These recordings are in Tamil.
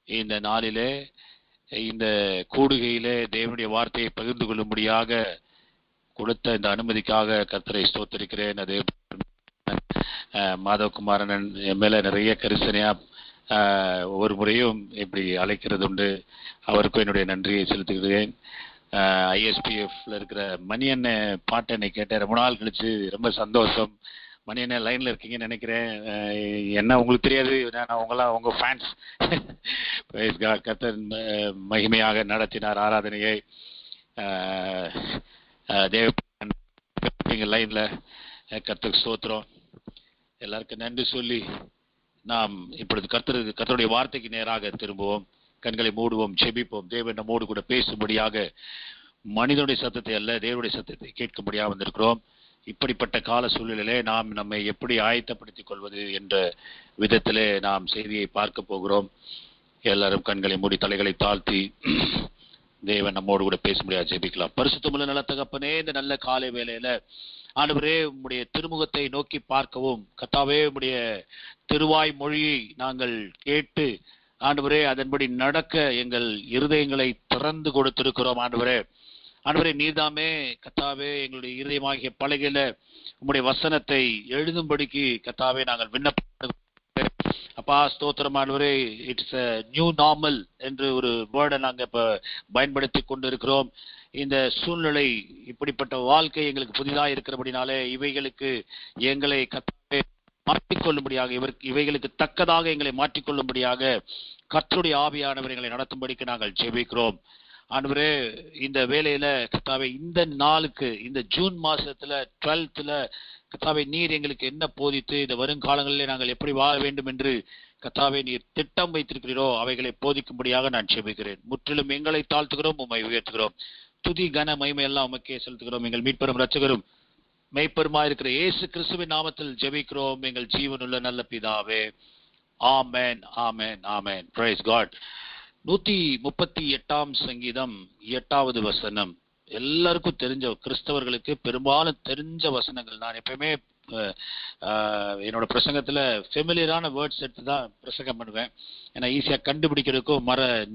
இந்த நாளிலே இந்த கூடுகையிலே தேவனுடைய வார்த்தையை பகிர்ந்து கொள்ளும்படியாக கொடுத்த இந்த அனுமதிக்காக கர்த்தரை ஸ்தோத்திரிக்கிறேன். அதே மாதவகுமாரன் என் மேல நிறைய கரிசனையா ஒவ்வொரு முறையும் இப்படி அழைக்கிறது உண்டு. அவருக்கும் என்னுடைய நன்றியை செலுத்துகிறேன். ISPFல இருக்கிற மணி அண்ணன் பாட்டை என்னை கேட்டேன், ரொம்ப நாள் கழிச்சு, ரொம்ப சந்தோஷம். மணி அண்ணன் லைன்ல இருக்கீங்கன்னு நினைக்கிறேன். என்ன உங்களுக்கு தெரியாது, நான் உங்க ஃபேன்ஸ். கர்த்தர் மகிமையாக நடத்தினார் ஆராதனையை. தேவ லைன்ல கர்த்தருக்கு ஸ்தோத்திரம். எல்லாருக்கும் நன்றி சொல்லி நாம் இப்பொழுது கர்த்தருடைய வார்த்தைக்கு நேராக திரும்புவோம். கண்களை மூடுவோம், செபிப்போம். தேவன் நம்மோடு கூட பேசும்படியாக மனிதனுடைய சத்தத்தை அல்ல, தேவனுடைய சத்தத்தை கேட்கும்படியாக வந்திருக்கிறோம். இப்படிப்பட்ட கால சூழ்நிலையிலே நாம் நம்மை எப்படி ஆயத்தப்படுத்திக் கொள்வது என்ற விதத்திலே நாம் செய்தியை பார்க்க போகிறோம். எல்லாரும் கண்களை மூடி தலைகளை தாழ்த்தி தேவன் நம்மோடு கூட பேசும்படியாக ஜெபிக்கலாம். பரிசுத்தமுள்ள நல்ல தகப்பனே, இந்த நல்ல காலை வேளையில ஆண்டவரே உம்முடைய திருமுகத்தை நோக்கி பார்க்கவும், கர்த்தாவே உம்முடைய திருவாய் மொழியை நாங்கள் கேட்டு ஆண்டவரே அதன்படி நடக்க எங்கள் இருதயங்களை திறந்து கொடுத்திருக்கிறோம். ஆண்டவரே நீர்தாமே கர்த்தாவே எங்களுடைய இருதயமாகிய பலகையில உம்முடைய வசனத்தை எழுதும்படிக்கு கர்த்தாவே நாங்கள் விண்ணப்ப அப்பா ஸ்தோத்திரம். ஆண்டவரே இட்ஸ் a நியூ நார்மல் என்று ஒரு வேர்டை நாங்கள் இப்ப பயன்படுத்தி கொண்டிருக்கிறோம். இந்த சூழ்நிலை, இப்படிப்பட்ட வாழ்க்கை எங்களுக்கு புதிதாக இருக்கிறபடினாலே இவைகளுக்கு எங்களை கர்த்தாவே மாற்றிக்கொள்ளும்படியாக, இவைகளுக்கு தக்கதாக எங்களை மாற்றிக்கொள்ளும்படியாக கர்த்தருடைய ஆவியானவர் எங்களை நடத்தும்படிக்கு நாங்கள் ஜெபிக்கிறோம். ஆண்டவரே இந்த வேளையில கர்த்தாவே இந்த நாளுக்கு, இந்த ஜூன் மாசத்துல 12th கர்த்தாவே நீர் எங்களுக்கு என்ன போதித்து இந்த வருங்காலங்களிலே நாங்கள் எப்படி வாழ வேண்டும் என்று கர்த்தாவே நீர் திட்டம் வைத்திருக்கிறீரோ அவைகளை போதிக்கும்படியாக நான் ஜெபிக்கிறேன். முற்றிலும் எங்களை தாழ்த்துகிறோம், உம்மை உயர்த்துகிறோம். துதி கன மகிமை எல்லாம் உமக்கே செலுத்துகிறோம். எங்கள் மீட்பரும் இரட்சகரும் மெய்ப்பெருமா இருக்கிற இயேசு கிறிஸ்துவின் நாமத்தில் ஜெபிக்கிறோம் எங்கள் ஜீவனுள்ள நல்ல பிதாவே. ஆமென், ஆமென், ஆமென். Price God. 138ஆம் சங்கீதம் 8வது வசனம் எல்லாருக்கும் தெரிஞ்ச, கிறிஸ்தவர்களுக்கு பெரும்பாலும் தெரிஞ்ச வசனங்கள். நான் எப்பயுமே என்னோட பிரசங்கத்துல ஃபெமிலியரான வேர்ட்ஸ் எடுத்து தான் பிரசங்கம் பண்ணுவேன். ஏன்னா ஈஸியா கண்டுபிடிக்கிறதுக்கும்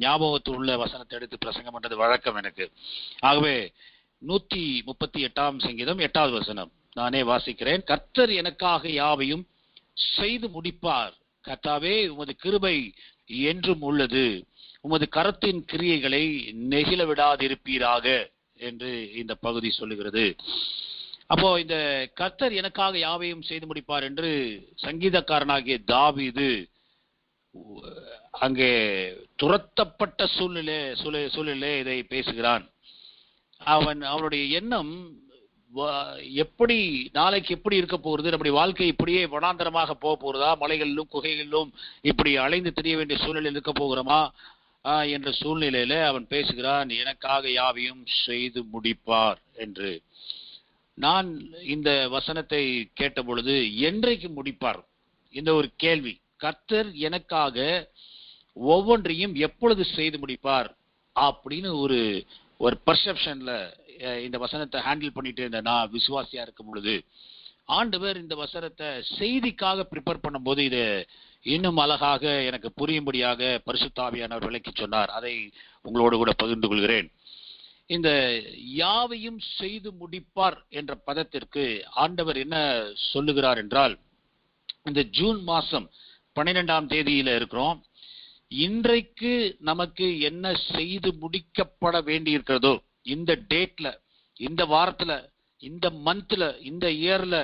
ஞாபகத்தில் உள்ள வசனத்தை எடுத்து பிரசங்கம் பண்றது வழக்கம் எனக்கு. ஆகவே 138ஆம் சங்கீதம் 8வது வசனம் நானே வாசிக்கிறேன். கர்த்தர் எனக்காக யாவையும் செய்து முடிப்பார். கர்த்தாவே உமது கிருபை என்றும் உள்ளது, உமது கரத்தின் கிரியைகளை நெகிழ விடாதிருப்பீராக என்று இந்த பகுதி சொல்லுகிறது. அப்போ இந்த கர்த்தர் எனக்காக யாவையும் செய்து முடிப்பார் என்று சங்கீதக்காரனாகிய தாவீது அங்கே துரத்தப்பட்ட சூழ்நிலை இதை பேசுகிறான். அவனுடைய எண்ணம் எப்படி நாளைக்கு எப்படி இருக்க போகிறது, நம்முடைய வாழ்க்கை இப்படியே வனாந்தரமாக போக போகிறதா, மலைகளிலும் குகைகளிலும் இப்படி அலைந்து தெரிய வேண்டிய சூழ்நிலையில் இருக்க போகிறோமா என்ற சூழ்நிலையில அவன் பேசுகிறான், எனக்காக யாவையும் செய்து முடிப்பார் என்று. நான் இந்த வசனத்தை கேட்ட பொழுது என்றைக்கு முடிப்பார் இந்த ஒரு கேள்வி, கர்த்தர் எனக்காக ஒவ்வொன்றையும் எப்பொழுது செய்து முடிப்பார் அப்படின்னு ஒரு பர்செப்ஷன்ல இந்த வசனத்தை ஹேண்டில் பண்ணிட்டு இருந்த நான் விசுவாசியா இருக்கும் பொழுது ஆண்டவர் இந்த வசனத்தை செய்திக்காக ப்ரிப்பேர் பண்ணும்போது இதை இன்னும் அழகாக எனக்கு புரியும்படியாக பரிசுத்த ஆவியானவர் விளக்கி சொன்னார். அதை உங்களோடு கூட பகிர்ந்து கொள்கிறேன். இந்த யாவையும் செய்து முடிப்பார் என்ற பதத்திற்கு ஆண்டவர் என்ன சொல்லுகிறார் என்றால், இந்த ஜூன் மாசம் 12ஆம் தேதியில இருக்கிறோம். இன்றைக்கு நமக்கு என்ன செய்து முடிக்கப்பட வேண்டி இருக்கிறதோ, இந்த டேட்ல, இந்த வாரத்துல, இந்த மந்த்ல, இந்த இயர்ல,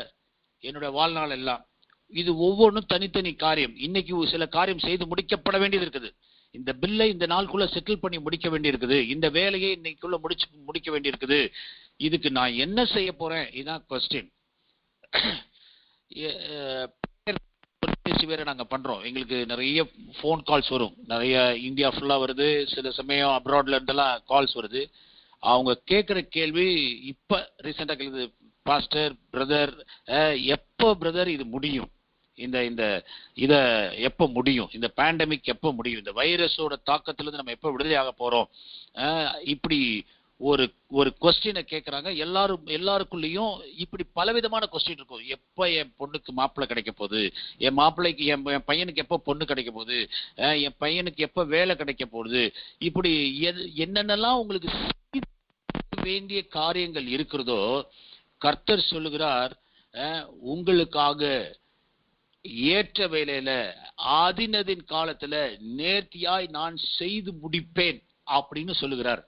என்னுடைய வாழ்நாள் எல்லாம் இது ஒவ்வொன்றும் தனித்தனி காரியம். இன்னைக்கு சில காரியம் செய்து முடிக்கப்பட வேண்டியது இருக்குது. இந்த பில்லை இந்த நாளுக்குள்ள செட்டில் பண்ணி முடிக்க வேண்டி இருக்குது. இந்த வேலையை இன்னைக்குள்ள முடிக்க வேண்டி இருக்குது. இதுக்கு நான் என்ன செய்ய போறேன், இதுதான் கொஸ்டின். வேற நாங்க பண்றோம். எங்களுக்கு நிறைய போன் கால்ஸ் வரும், நிறைய இந்தியா ஃபுல்லா வருது, சில சமயம் அப்ராட்ல இருந்தெல்லாம் கால்ஸ் வருது. அவங்க கேட்கிற கேள்வி இப்ப ரீசெண்டா கேக்குது, பாஸ்டர் பிரதர் எப்போ பிரதர் இது முடியும், இத எப்ப முடியும், இந்த பேண்டமிக் எப்ப முடியும், இந்த வைரஸோட தாக்கத்திலிருந்து நம்ம எப்ப விடுதலையாக போறோம், இப்படி ஒரு ஒரு கொஸ்டினை கேட்கறாங்க. எல்லாருக்குள்ளேயும் இப்படி பலவிதமான கொஸ்டின் இருக்கும். எப்ப என் பொண்ணுக்கு மாப்பிள்ளை கிடைக்க போகுது, என் மாப்பிள்ளைக்கு என் பையனுக்கு எப்ப பொண்ணு கிடைக்க போகுது, என் பையனுக்கு எப்ப வேலை கிடைக்க போகுது, இப்படி என்னென்னலாம் உங்களுக்கு வேண்டிய காரியங்கள் இருக்கிறதோ கர்த்தர் சொல்லுகிறார், உங்களுக்காக ஏற்ற வேலையில அதினதின் காலத்துல நேர்த்தியாய் நான் செய்து முடிப்பேன் அப்படின்னு சொல்லுகிறார்.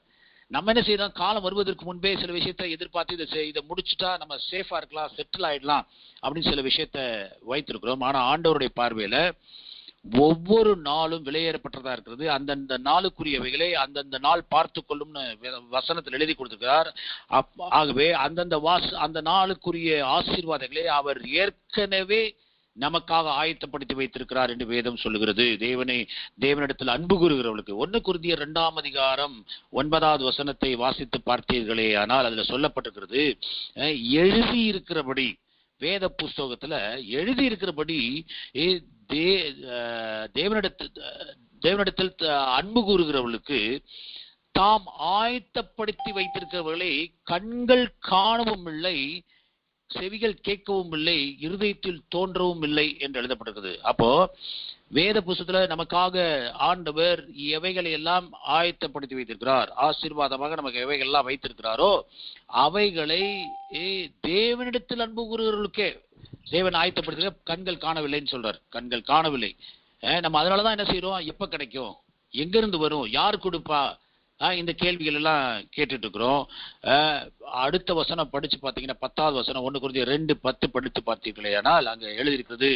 நம்ம என்ன செய்யறோம், காலம் வருவதற்கு முன்பே சில விஷயத்தை எதிர்பார்த்து இதை முடிச்சுட்டா நம்ம சேஃபா இருக்கலாம், செட்டில் ஆயிடலாம் அப்படின்னு சில விஷயத்த வைத்திருக்கிறோம். ஆனா ஆண்டவருடைய பார்வையில ஒவ்வொரு நாளும் விலையேறப்பட்டதா இருக்கிறது. அந்தந்த நாளுக்குரியவைகளை அந்தந்த நாள் பார்த்து கொள்ளும்னு வசனத்தில் எழுதி கொடுத்திருக்கிறார். ஆகவே அந்த நாளுக்குரிய ஆசீர்வாதங்களை அவர் ஏற்கனவே நமக்காக ஆயத்தப்படுத்தி வைத்திருக்கிறார் என்று வேதம் சொல்லுகிறது. தேவனிடத்தில் அன்பு கூறுகிறவர்களுக்கு 1 கொரிந்தியர் 2ஆம் அதிகாரம் 9வது வசனத்தை வாசித்து பார்த்தீர்களே ஆனால் அதுல சொல்லப்பட்டிருக்கிறது, எழுதி இருக்கிறபடி, வேத புஸ்தகத்துல எழுதி இருக்கிறபடி தேவனிடத்தில் அன்பு கூறுகிறவர்களுக்கு தாம் ஆயத்தப்படுத்தி வைத்திருக்கிறவர்களை கண்கள் காணவும் இல்லை, செவிகள் கேட்கவும் இல்லை, இருதயத்தில் தோன்றவும் இல்லை என்று எழுதப்பட்டிருக்கிறது. அப்போ வேத புஸ்தகத்துல நமக்காக ஆண்டவர் எவைகளை எல்லாம் ஆயத்தப்படுத்தி வைத்திருக்கிறார், ஆசீர்வாதமாக நமக்கு எவைகள் எல்லாம் வைத்திருக்கிறாரோ அவைகளை தேவனிடத்தில் அன்பு கூறுகிறவர்களுக்கே தேவன் ஆயத்தப்படுத்த கண்கள் காணவில்லைன்னு சொல்றார். கண்கள் காணவில்லை. நம்ம அதனாலதான் என்ன செய்யறோம், எப்ப கிடைக்கும், எங்க இருந்து வரும், யார் கொடுப்பா, இந்த கேள்விகள் எல்லாம் கேட்டுட்டு இருக்கிறோம். அடுத்த வசனம் படிச்சு பார்த்தீங்கன்னா 10வது வசனம் 1 கொரிந்தியர் 2:10 படித்து பார்த்தீர்களே ஆனால் அங்க எழுதியிருக்கிறது,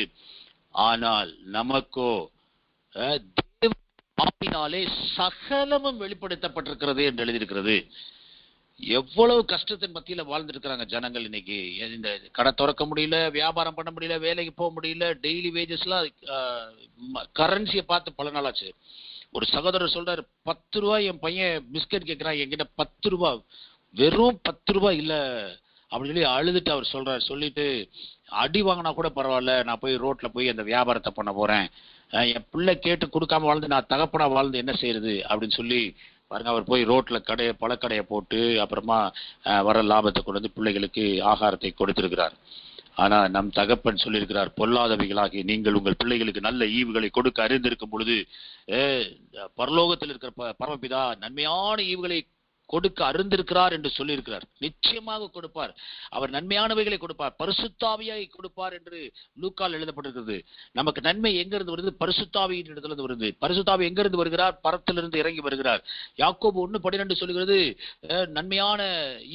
ஆனால் நமக்கோ ஆவியினாலே சகலமும் வெளிப்படுத்தப்பட்டிருக்கிறது என்று எழுதியிருக்கிறது. எவ்வளவு கஷ்டத்தின் மத்தியில வாழ்ந்துட்டு இருக்கிறாங்க ஜனங்கள் இன்னைக்கு. இந்த கடை திறக்க முடியல, வியாபாரம் பண்ண முடியல, வேலைக்கு போக முடியல, டெய்லி வேஜஸ்லாம் கரன்சியை பார்த்து பல நாளாச்சு. ஒரு சகோதரர் சொல்றாரு, 10 ரூபாய் என் பையன் பிஸ்கட் கேட்கிறான், என்கிட்ட 10 ரூபாய், வெறும் 10 ரூபாய் இல்ல அப்படின்னு சொல்லி அழுதுட்டு அவர் சொல்றாரு. சொல்லிட்டு அடி வாங்கினா கூட பரவாயில்ல, நான் போய் ரோட்ல போய் அந்த வியாபாரத்தை பண்ண போறேன், என் பிள்ளை கேட்டு கொடுக்காம வாழ்ந்து நான் தகப்பனா வாழ்ந்து என்ன செய்யறது அப்படின்னு சொல்லி பாருங்க, அவர் போய் ரோட்ல பழக்கடையை போட்டு அப்புறமா வர லாபத்தை கொண்டு வந்து பிள்ளைகளுக்கு ஆகாரத்தை கொடுத்திருக்கிறார். ஆனா நம் தகப்பன் சொல்லியிருக்கிறார், பொல்லாதவைகளாகி நீங்கள் உங்கள் பிள்ளைகளுக்கு நல்ல ஈவுகளை கொடுக்க அறிந்திருக்கும் பொழுது பரலோகத்தில் இருக்கிற பரமபிதா நன்மையான ஈவுகளை கொடுக்க அறிந்திருக்கிறார் என்று சொல்லியிருக்கிறார். நிச்சயமாக கொடுப்பார், அவர் நன்மையானவைகளை கொடுப்பார், பரிசுத்தாவியை கொடுப்பார் என்று லூக்கால் எழுதப்பட்டிருக்கிறது. நமக்கு நன்மை எங்கிருந்து வருது, பரிசுத்தாவியின் இடத்திலிருந்து வருது. பரிசுத்தாவி எங்கிருந்து வருகிறார், பரத்திலிருந்து இறங்கி வருகிறார். யாக்கோபு 1:12 சொல்லுகிறது, நன்மையான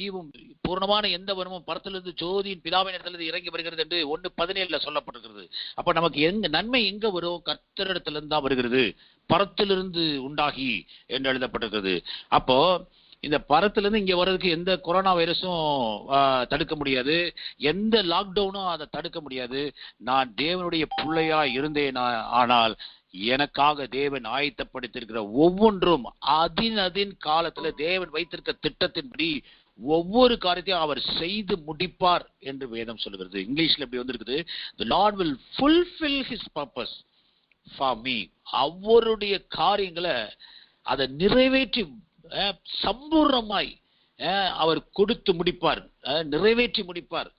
ஈவும் பூர்ணமான எந்த வரமும் பரத்திலிருந்து ஜோதியின் பிதாவின் இடத்திலிருந்து இறங்கி வருகிறது என்று 1:17 சொல்லப்பட்டிருக்கிறது. அப்ப நமக்கு நன்மை எங்க வரும், கர்த்தரிடத்திலிருந்து தான் வருகிறது, பரத்திலிருந்து உண்டாகி என்று எழுதப்பட்டிருக்கிறது. அப்போ இந்த பரத்திலிருந்து இங்க வர்றதுக்கு எந்த கொரோனா வைரஸும் தடுக்க முடியாது, எந்த லாக்டவுனும் அதை தடுக்க முடியாது. நான் தேவனுடைய பிள்ளையா இருந்தேன், ஆனால் எனக்காக தேவன் ஆயத்தப்படுத்தியிருக்கிற ஒவ்வொன்றும் அதின் காலத்துல தேவன் வைத்திருக்க திட்டத்தின்படி ஒவ்வொரு காரியத்தையும் அவர் செய்து முடிப்பார் என்று வேதம் சொல்லுகிறது. இங்கிலீஷ்ல எப்படி வந்திருக்குது, the Lord will fulfill his purpose for me. அவருடைய காரியங்களை அதை நிறைவேற்றி சம்பூர்ணமாய் அவர் கொடுத்து முடிப்பார், நிறைவேற்றி முடிப்பார்.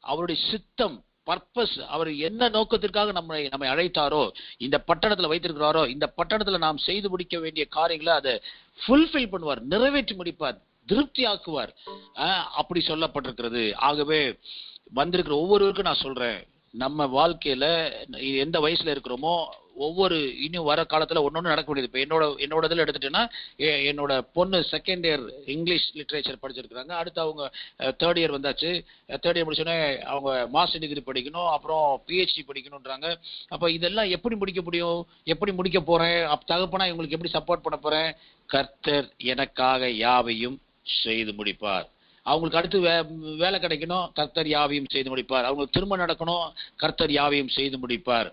அவருடைய சித்தம், பர்பஸ், அவர் என்ன நோக்கத்திற்காக நம்மை அழைத்தாரோ, இந்த பட்டணத்துல வைத்திருக்கிறாரோ, இந்த பட்டணத்துல நாம் செய்து முடிக்க வேண்டிய காரியங்களை அதை ஃபுல்ஃபில் பண்ணுவார், நிறைவேற்றி முடிப்பார், திருப்தி ஆக்குவார், அப்படி சொல்லப்பட்டிருக்கிறது. ஆகவே வந்திருக்கிற ஒவ்வொருவருக்கும் நான் சொல்றேன், நம்ம வாழ்க்கையில எந்த வயசுல இருக்கிறோமோ ஒவ்வொரு இன்னும் வர காலத்துல ஒன்னொன்னு நடக்க முடியுது. இப்ப என்னோட இதுல எடுத்துட்டேன்னா, என்னோட பொண்ணு 2nd இயர் இங்கிலீஷ் லிட்ரேச்சர் படிச்சிருக்கிறாங்க. அடுத்து அவங்க 3rd இயர் வந்தாச்சு. 3rd இயர் முடிச்சோடனே அவங்க மாஸ்டர் டிகிரி படிக்கணும், அப்புறம் PhD படிக்கணும்ன்றாங்க. அப்ப இதெல்லாம் எப்படி முடிக்க முடியும், எப்படி முடிக்க போறேன், தகப்பனா இவங்களுக்கு எப்படி சப்போர்ட் பண்ண போறேன்? கர்த்தர் எனக்காக யாவையும் செய்து முடிப்பார். அவங்களுக்கு அடுத்து வேலை கிடைக்கணும், கர்த்தர் யாவையும் செய்து முடிப்பார். அவங்களுக்கு திருமணம் நடக்கணும், கர்த்தர் யாவையும் செய்து முடிப்பார்.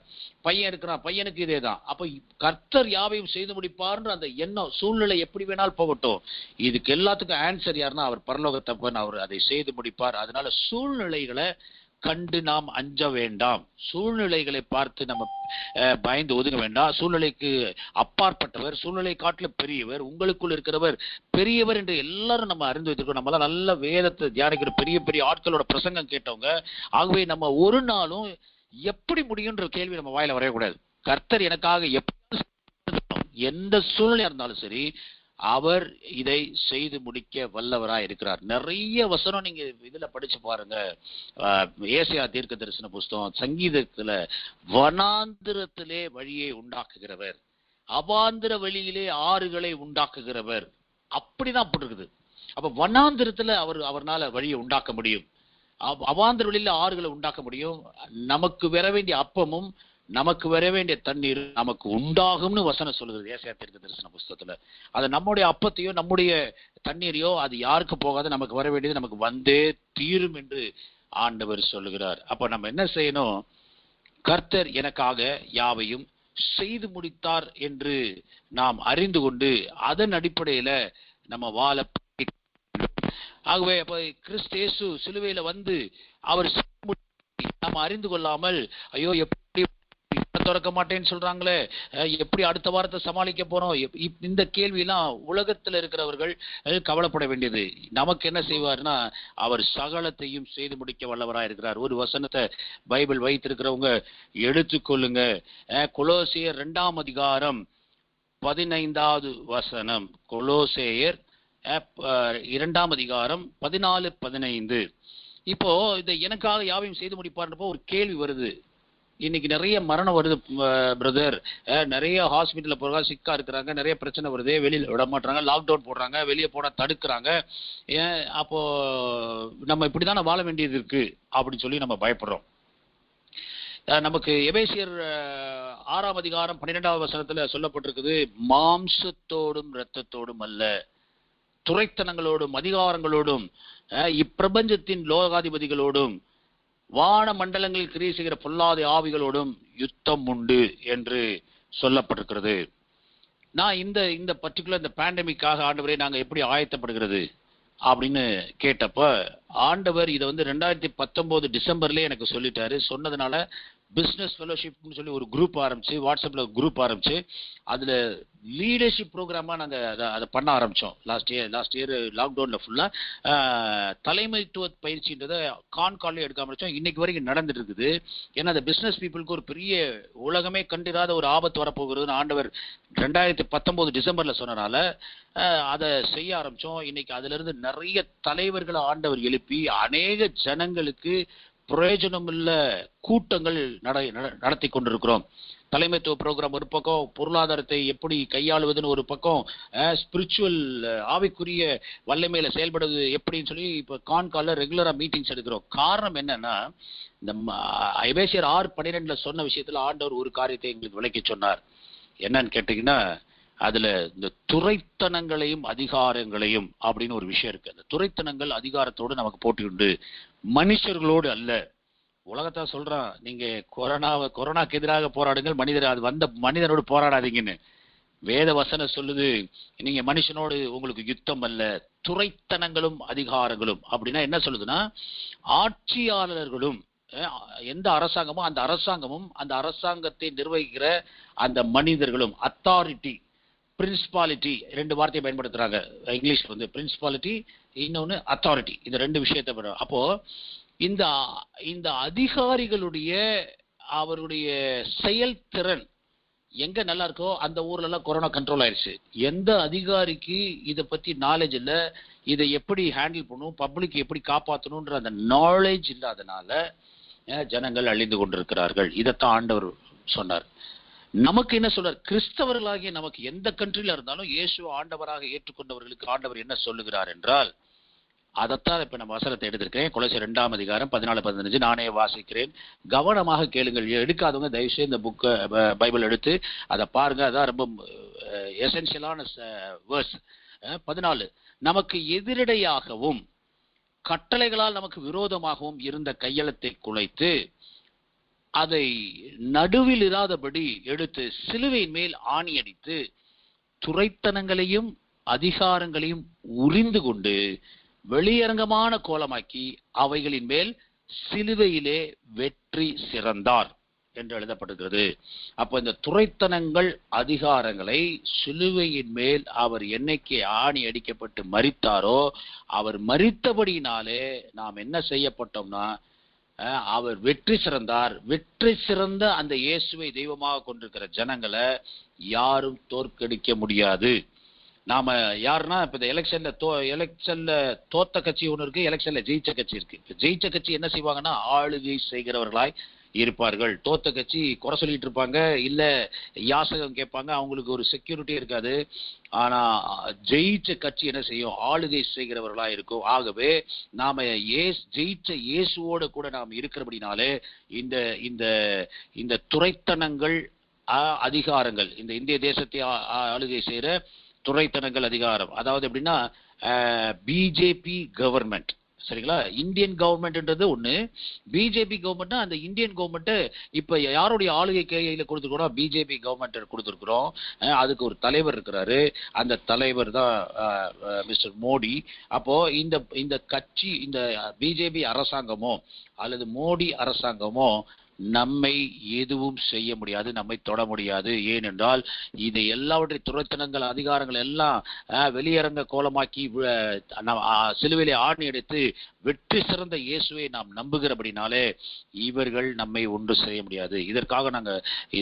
பையன் இருக்கிறான், பையனுக்கு இதே தான். அப்ப கர்த்தர் யாவையும் செய்து முடிப்பார்ன்ற அந்த எண்ணம், சூழ்நிலை எப்படி வேணாலும் போகட்டும், இதுக்கு எல்லாத்துக்கும் ஆன்சர் யாருன்னா அவர் பரலோகத்தப்பன், அவர் அதை செய்து முடிப்பார். அதனால சூழ்நிலைகளை கண்டு நாம் அஞ்ச வேண்டாம். சூழ்நிலைகளை பார்த்து நம்ம பயந்து ஒதுங்க வேண்டாம். சூழ்நிலைக்கு அப்பாற்பட்டவர், சூழ்நிலை காட்டில பெரியவர், உங்களுக்குள் இருக்கிறவர் பெரியவர் என்று எல்லாரும் நம்ம அறிந்து வைத்திருக்கோம். நம்மளால நல்ல வேதத்தை தியானிக்கிற பெரிய பெரிய ஆட்களோட பிரசங்கம் கேட்டவங்க. ஆகவே நம்ம ஒரு நாளும் எப்படி முடியும்ன்ற கேள்வி நம்ம வாயில வரையக்கூடாது. கர்த்தர் எனக்காக எந்த சூழ்நிலையா இருந்தாலும் சரி, அவர் இதை செய்து முடிக்க வல்லவராய் இருக்கிறார். நிறைய வசனம் நீங்க இதுல படிச்சு பாருங்க. ஏசாயா தீர்க்க தரிசன புஸ்தகம், சங்கீதத்துல வனாந்திரத்திலே வழியை உண்டாக்குகிறவர், அவாந்திர வழியிலே ஆறுகளை உண்டாக்குகிறவர், அப்படிதான் போட்டிருக்குது. அப்ப வனாந்திரத்துல அவர்னால வழியை உண்டாக்க முடியும், அவாந்திர வழியில ஆறுகளை உண்டாக்க முடியும். நமக்கு வர வேண்டிய அப்பமும் நமக்கு வர வேண்டிய தண்ணீர் நமக்கு உண்டாகும்னு வசனம் சொல்லுது ஏசாயா தீர்க்க தரிசன புஸ்தகத்துல. அது நம்முடைய அப்பத்தையோ நம்முடைய தண்ணீரையோ அது யாருக்கு போகாது, நமக்கு வர வேண்டியது நமக்கு வந்தே தீரும் என்று ஆண்டவர் சொல்லுகிறார். அப்ப நம்ம என்ன செய்யணும்? கர்த்தர் எனக்காக யாவையும் செய்து முடித்தார் என்று நாம் அறிந்து கொண்டு அதன் அடிப்படையில நம்ம வாழ. ஆகவே அப்ப கிறிஸ்து இயேசு சிலுவையில வந்து அவர் நாம் அறிந்து கொள்ளாமல், ஐயோ எப்படி திறக்க மாட்டேன்னு சொல்றாங்களே, எப்படி அடுத்த வாரத்தை சமாளிக்க போறோம், இந்த கேள்வி எல்லாம் உலகத்துல இருக்கிறவர்கள் கவலைப்பட வேண்டியது. நமக்கு என்ன செய்வார்னா, அவர் சகலத்தையும் செய்து முடிக்க வல்லவராய் இருக்கிறார். ஒரு வசனத்தை பைபிள் வைத்திருக்கிறவங்க எடுத்துக்கொள்ளுங்க. கொலோசியர் 2ஆம் அதிகாரம் 15வது வசனம். கொலோசேயர் 2ஆம் அதிகாரம் 14-15. இப்போ இதை எனக்காக யாவையும் செய்து முடிப்பார்ன்றப்போ ஒரு கேள்வி வருது. இன்னைக்கு நிறைய மரணம் வருது பிரதர், நிறைய ஹாஸ்பிட்டல்ல போறாங்க, சிக்கா இருக்கிறாங்க, நிறைய பிரச்சனை வருது, வெளியில விட மாட்டாங்க, லாக்டவுன் போடுறாங்க, வெளியே போனா தடுக்கிறாங்க. அப்போ நம்ம இப்படிதானே வாழ வேண்டியது இருக்கு அப்படின்னு சொல்லி நம்ம பயப்படுறோம். நமக்கு எபேசியர் 6ஆம் அதிகாரம் 12வது வசனத்துல சொல்லப்பட்டிருக்குது, மாம்சத்தோடும் இரத்தத்தோடும் அல்ல, துரைத்தனங்களோடும் அதிகாரங்களோடும் இப்பிரபஞ்சத்தின் லோகாதிபதிகளோடும் வான மண்டலங்களில் கிரியை செய்கிற பொல்லாத ஆவிகளோடும் யுத்தம் உண்டு என்று சொல்லப்பட்டிருக்கிறது. நான் இந்த பர்டிகுலர் இந்த பேண்டமிக்காக ஆண்டவரே நாங்க எப்படி ஆயத்தப்படுகிறது அப்படின்னு கேட்டப்ப, ஆண்டவர் இதை வந்து 2019 டிசம்பர்லயே எனக்கு சொல்லிட்டாரு. சொன்னதுனால பிஸ்னஸ் ஃபெலோஷிப்னு சொல்லி ஒரு குரூப் ஆரம்பிச்சு, வாட்ஸ்அப்ல குரூப் ஆரம்பிச்சு, அதுல லீடர்ஷிப் ப்ரோக்ராமா நாங்க அதை பண்ண ஆரம்பிச்சோம். லாஸ்ட் இயர் லாக்டவுன்ல ஃபுல்லா தலைமைத்துவ பயிற்சின்றதை கால்ல எடுக்க ஆரம்பிச்சோம். இன்னைக்கு வரைக்கும் நடந்துட்டு இருக்குது. ஏன்னா அந்த பிசினஸ் பீப்புளுக்கு ஒரு பெரிய உலகமே கண்டிராத ஒரு ஆபத்து வரப்போகிறதுன்னு ஆண்டவர் 2019 டிசம்பர்ல சொன்னனால அதை செய்ய ஆரம்பிச்சோம். இன்னைக்கு அதுல இருந்து நிறைய தலைவர்களை ஆண்டவர் எழுப்பி அநேக ஜனங்களுக்கு பிரயோஜனமுள்ள கூட்டங்கள் நடத்தி கொண்டிருக்கிறோம். தலைமைத்துவ ப்ரோக்ராம் ஒரு பக்கம், பொருளாதாரத்தை எப்படி கையாளுவதுன்னு ஒரு பக்கம், ஸ்பிரிச்சுவல் ஆவிக்குரிய வல்லமையில செயல்படுவது எப்படின்னு சொல்லி இப்போ கால்ல ரெகுலரா மீட்டிங்ஸ் எடுக்கிறோம். காரணம் என்னன்னா, இந்த எபேசியர் 6:12 சொன்ன விஷயத்துல ஆண்டவர் ஒரு காரியத்தை எங்களுக்கு விளக்கி சொன்னார். என்னன்னு கேட்டீங்கன்னா, அதுல இந்த துரைத்தனங்களையும் அதிகாரங்களையும் அப்படின்னு ஒரு விஷயம் இருக்கு. அந்த துரைத்தனங்கள் அதிகாரத்தோடு நமக்கு போட்டி உண்டு, மனுஷர்களோடு அல்ல. உலகத்தை சொல்றான், நீங்க கொரோனாக்கு எதிராக போராடுங்கள், அது வந்த மனிதனோடு போராடாதீங்கன்னு. வேத வசனம் சொல்லுது, நீங்க மனுஷனோடு உங்களுக்கு யுத்தம் அல்ல, துரைத்தனங்களும் அதிகாரங்களும். அப்படின்னா என்ன சொல்லுதுன்னா, ஆட்சியாளர்களும் எந்த அரசாங்கமோ அந்த அரசாங்கத்தை நிர்வகிக்கிற அந்த மனிதர்களும், அத்தாரிட்டி, பிரின்சிபாலிட்டி, 2 வார்த்தையை பயன்படுத்துறாங்க இங்கிலீஷ் வந்து. பிரின்சிபாலிட்டி, இன்னொன்னு அத்தாரிட்டி. இந்த 2 விஷயத்தை. அப்போ இந்த அதிகாரிகளுடைய அவருடைய செயல்திறன் எங்க நல்லா இருக்கோ அந்த ஊர்ல எல்லாம் கொரோனா கண்ட்ரோல் ஆயிடுச்சு. எந்த அதிகாரிக்கு இதை பத்தி நாலேஜ் இல்ல, இதை எப்படி ஹேண்டில் பண்ணணும், பப்ளிக் எப்படி காப்பாற்றணும்ன்ற அந்த நாலேஜ் இல்லாதனால ஜனங்கள் அழிந்து கொண்டிருக்கிறார்கள். இதைத்தான் ஆண்டவர் சொன்னார். நமக்கு என்ன சொல்றார்? கிறிஸ்தவர்களாகிய நமக்கு எந்த கண்ட்ரில இருந்தாலும் இயேசு ஆண்டவராக ஏற்றுக்கொண்டவர்களுக்கு ஆண்டவர் என்ன சொல்லுகிறார் என்றால், அதைத்தான் இப்ப நம்ம வசனத்தை எடுத்திருக்கேன். கொலோசியர் 2ஆம் அதிகாரம் 14-15 நானே வாசிக்கிறேன், கவனமாக கேளுங்கள். எடுக்காதவங்க தயவுசெய்து இந்த புக்கை பைபிள் எடுத்து அதை பாருங்க. அதான் ரொம்ப எசென்சியலான வேர்ஸ். 14, நமக்கு எதிரடையாகவும் கட்டளைகளால் நமக்கு விரோதமாகவும் இருந்த கையெழுத்தை குலைத்து அதை நடுவில் இராதபடி எடுத்து சிலுவையின் மேல் ஆணியடித்து துரைத்தனங்களையும் அதிகாரங்களையும் உரிந்து கொண்டு வெளியரங்கமான கோலமாக்கி அவைகளின் மேல் சிலுவையிலே வெற்றி சிறந்தார் என்று எழுதப்பட்டிருக்கிறது. அப்ப இந்த துரைத்தனங்கள் அதிகாரங்களை சிலுவையின் மேல் அவர் என்னைக்கு ஆணி அடிக்கப்பட்டு மரித்தாரோ, அவர் மரித்தபடியினாலே நாம் என்ன செய்யப்பட்டோம்னா, அவர் வெற்றி சிறந்தார். வெற்றி சிறந்த அந்த இயேசுவை தெய்வமாக கொண்டிருக்கிற ஜனங்களை யாரும் தோற்கடிக்க முடியாது. நாம யாருன்னா இப்ப இந்த எலெக்ஷன்ல தோத்த கட்சி ஒண்ணு இருக்கு, எலெக்ஷன்ல ஜெயிச்ச கட்சி இருக்கு. ஜெயிச்ச கட்சி என்ன செய்வாங்கன்னா, ஆளுகை செய்கிறவர்களாய் இருப்பார்கள். தோத்த கட்சி குறை சொல்லிட்டு இருப்பாங்க, இல்ல யாசகம் கேட்பாங்க, அவங்களுக்கு ஒரு செக்யூரிட்டி இருக்காது. ஆனா ஜெயிச்ச கட்சி என்ன செய்யும், ஆளுகை செய்கிறவர்களா இருக்கும். ஆகவே நாம ஜெயிச்ச இயேசுவோட கூட நாம் இருக்கிறபடினாலே இந்த இந்த இந்த துரைத்தனங்கள் அதிகாரங்கள், இந்த இந்திய தேசத்தை ஆளுகை செய்யற துரைத்தனங்கள் அதிகாரம், அதாவது எப்படின்னா பிஜேபி கவர்மெண்ட், சரிங்களா? இந்தியன் கவர்மெண்ட்ன்றது ஒண்ணு, பிஜேபி கவர்மெண்ட்னா அந்த இந்தியன் கவர்மெண்ட் இப்ப யாருடைய ஆளுகை கையில கொடுத்துருக்கோம், பிஜேபி கவர்மெண்ட் கொடுத்துருக்குறோம். அதுக்கு ஒரு தலைவர் இருக்கிறாரு, அந்த தலைவர் தான் மிஸ்டர் மோடி. அப்போ இந்த இந்த கட்சி, இந்த பிஜேபி அரசாங்கமோ அல்லது மோடி அரசாங்கமோ நம்மை எதுவும் செய்ய முடியாது, நம்மை தொட முடியாது. ஏனென்றால் இது எல்லாவற்றை துரைத்தனங்கள் அதிகாரங்கள் எல்லாம் வெளியரங்க கோலமாக்கி சிலுவையிலே ஆணி அடித்து வெற்றி சிறந்த இயேசுவை நாம் நம்புகிறபடினாலே இவர்கள் நம்மை ஒன்று செய்ய முடியாது. இதற்காக நாங்க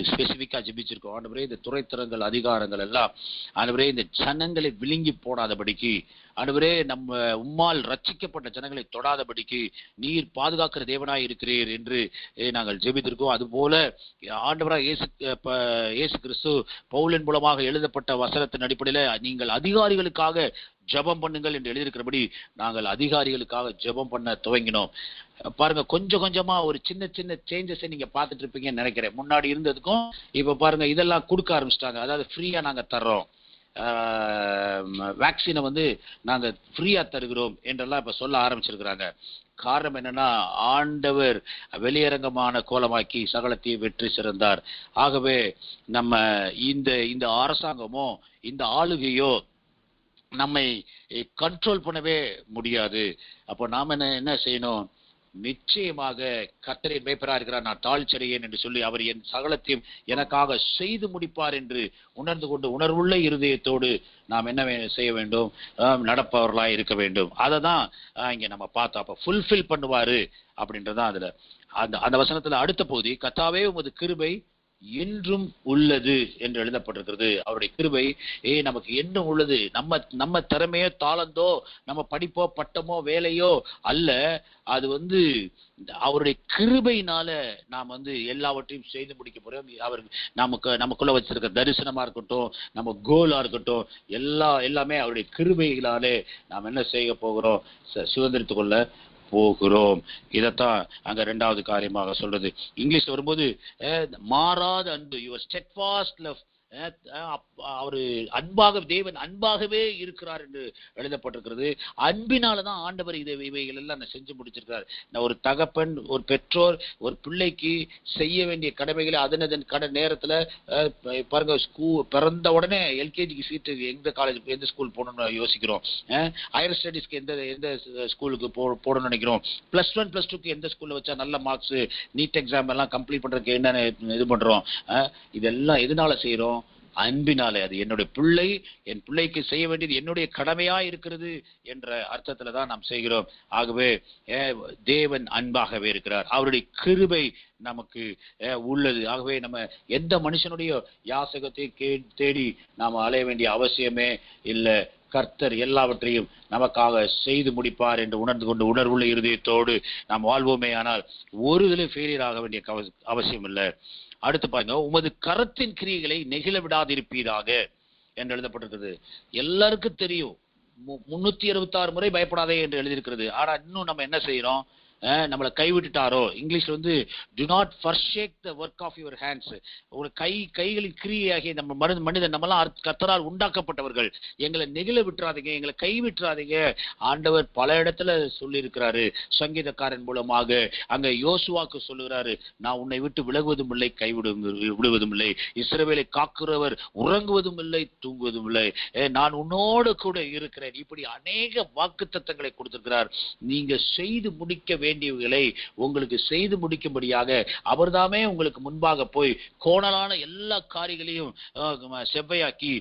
ஸ்பெசிபிக்கா ஜெபிச்சிருக்கோம். ஆண்டவரே, இந்த துரைத்தனங்கள் அதிகாரங்கள் எல்லாம் ஆண்டவரே இந்த ஜனங்களை விழுங்கி போடாதபடிக்கு, ஆண்டவரே நம்ம உம்மால் ரட்சிக்கப்பட்ட ஜனங்களை தொடாதபடிக்கு நீர் பாதுகாக்கிற தேவனாய் இருக்கிறீர் என்று நாங்கள் ஜெபித்திருக்கோம். அதுபோல ஆண்டவராக இயேசு கிறிஸ்து பவுலின் மூலமாக எழுதப்பட்ட வசனத்தின் அடிப்படையில் நீங்கள் அதிகாரிகளுக்காக ஜெபம் பண்ணுங்கள் என்று எழுதியிருக்கிறபடி நாங்கள் அதிகாரிகளுக்காக ஜெபம் பண்ண துவங்கினோம். பாருங்க, கொஞ்சம் கொஞ்சமா ஒரு சின்ன சின்ன சேஞ்சஸை நீங்க பார்த்துட்டு இருப்பீங்கன்னு நினைக்கிறேன். முன்னாடி இருந்ததுக்கும் இப்ப பாருங்க இதெல்லாம் கொடுக்க ஆரம்பிச்சிட்டாங்க. அதாவது ஃப்ரீயா நாங்க தர்றோம், வேக்சினை நாங்க ஃப்ரீயா தருகிறோம் என்றெல்லாம் இப்ப சொல்ல ஆரம்பிச்சிருக்கிறாங்க. காரணம் என்னன்னா, ஆண்டவர் வெளியரங்கமான கோலமாக்கி சகலத்தையும் வெற்றி சிறந்தார். ஆகவே நம்ம இந்த அரசாங்கமோ இந்த ஆளுகையோ நம்மை கண்ட்ரோல் பண்ணவே முடியாது. அப்போ நாம என்ன செய்யணும், நிச்சயமாக கர்த்தரின் மேய்ப்பரா இருக்கிறார், நான் தாழ்ச்சடையேன் என்று சொல்லி அவர் என் சகலத்தையும் எனக்காக செய்து முடிப்பார் என்று உணர்ந்து கொண்டு உணர்வுள்ள இருதயத்தோடு நாம் என்ன செய்ய வேண்டும், நடப்பவர்களாய் இருக்க வேண்டும். அதை தான் இங்க நம்ம பார்த்தோம். அப்ப ஃபுல்ஃபில் பண்ணுவாரு அப்படின்றதான் அதுல அந்த வசனத்துல அடுத்த பகுதி, கர்த்தாவே உமது கிருபை என்றும் உள்ளது என்று எழுதப்பட்டிருக்கிறது. அவருடைய கிருபை நமக்கு என்றும் உள்ளது. நம்ம திறமையோ தாளந்தோ நம்ம படிப்போ பட்டமோ வேலையோ அல்ல, அது அவருடைய கிருபையினால நாம் எல்லாவற்றையும் செய்து முடிக்க போறோம். அவர் நமக்குள்ள வச்சிருக்க தரிசனமா இருக்கட்டும், நம்ம கோலா இருக்கட்டும், எல்லாமே அவருடைய கிருபைகளாலே நாம் என்ன செய்ய போகிறோம், சுதந்திரித்துக் கொள்ள போகிறோம். இதத்தான் அங்க இரண்டாவது காரியமாக சொல்றது. இங்கிலீஷ்ல வரும்போது மாறாத அன்பு, யுவர் ஸ்டெட்ஃபாஸ்ட் லவ், அவரு தேவன் அன்பாகவே இருக்கிறார் என்று எழுதப்பட்டிருக்கிறது. அன்பினாலதான் ஆண்டவர் இவைகள் எல்லாம் செஞ்சு முடிச்சிருக்காரு. ஒரு தகப்பன், ஒரு பெற்றோர் ஒரு பிள்ளைக்கு செய்ய வேண்டிய கடமைகளை அதன் நேரத்துல பாருங்க, பிறந்த உடனே எல்கேஜிக்கு சீட்டு எந்த காலேஜ் எந்த ஸ்கூல் போடணும்னு யோசிக்கிறோம், ஹையர் ஸ்டடீஸ்க்கு எந்த ஸ்கூலுக்கு போடணும்னு நினைக்கிறோம், +1 +2க்கு எந்த ஸ்கூல்ல வச்சா நல்ல மார்க்ஸ், நீட் எக்ஸாம் எல்லாம் கம்ப்ளீட் பண்றதுக்கு என்னென்ன இது பண்றோம். இதெல்லாம் எதனால செய்யறோம், அன்பினாலே. அது என்னுடைய பிள்ளை, என் பிள்ளைக்கு செய்ய வேண்டியது என்னுடைய கடமையா இருக்கிறது என்ற அர்த்தத்துல தான் நாம் செய்கிறோம். ஆகவே தேவன் அன்பாகவே இருக்கிறார், அவருடைய கிருபை நமக்கு உள்ளது. ஆகவே நம்ம எந்த மனுஷனுடைய யாசகத்தை தேடி நாம் அலைய வேண்டிய அவசியமே இல்லை. கர்த்தர் எல்லாவற்றையும் நமக்காக செய்து முடிப்பார் என்று உணர்ந்து கொண்டு உணர்வுள்ள இருதயத்தோடு நாம் வாழ்வோமே. ஆனால் ஒரு இதில் ஃபெயிலியர் ஆக வேண்டிய அவசியம் இல்லை. அடுத்து பாருங்க, உமது கரத்தின் கிரியைகளை நெகிழ விடாதிருப்பீராக என்று எழுதப்பட்டிருக்கிறது. எல்லாருக்கும் தெரியும் 366 முறை பயப்படாதே என்று எழுதியிருக்கிறது. ஆனா இன்னும் நம்ம என்ன செய்யறோம், நம்மளை கைவிட்டுட்டாரோ. இங்கிலீஷ்ல do not forsake the work of your hands. ஒரு கைகளின் கிரியையாகிய நம்ம மனிதன் நம்மளாம் கர்த்தரால் உண்டாக்கப்பட்டவர்கள், எங்களை நெகிழ விட்டுறாதீங்க, எங்களை கைவிட்டுறாதீங்க. ஆண்டவர் பல இடத்துல சொல்லி இருக்கிறாரு. சங்கீதக்காரன் மூலமாக அங்க யோசுவாக்கு சொல்லுகிறாரு, நான் உன்னை விட்டு விலகுவதும் இல்லை, விடுவதும் இல்லை. இஸ்ரவேலை காக்கிறவர் உறங்குவதும் இல்லை, தூங்குவதும் இல்லை. நான் உன்னோடு கூட இருக்கிறேன். இப்படி அநேக வாக்குத்தத்தங்களை கொடுத்திருக்கிறார். நீங்க செய்து முடிக்க வேண்டியவைகளை உங்களுக்கு செய்து முடிக்கும்படியாக அவர்தாமே உங்களுக்கு முன்பாக போய் கோணலான எல்லா காரியங்களையும் செவ்வையாக்கி,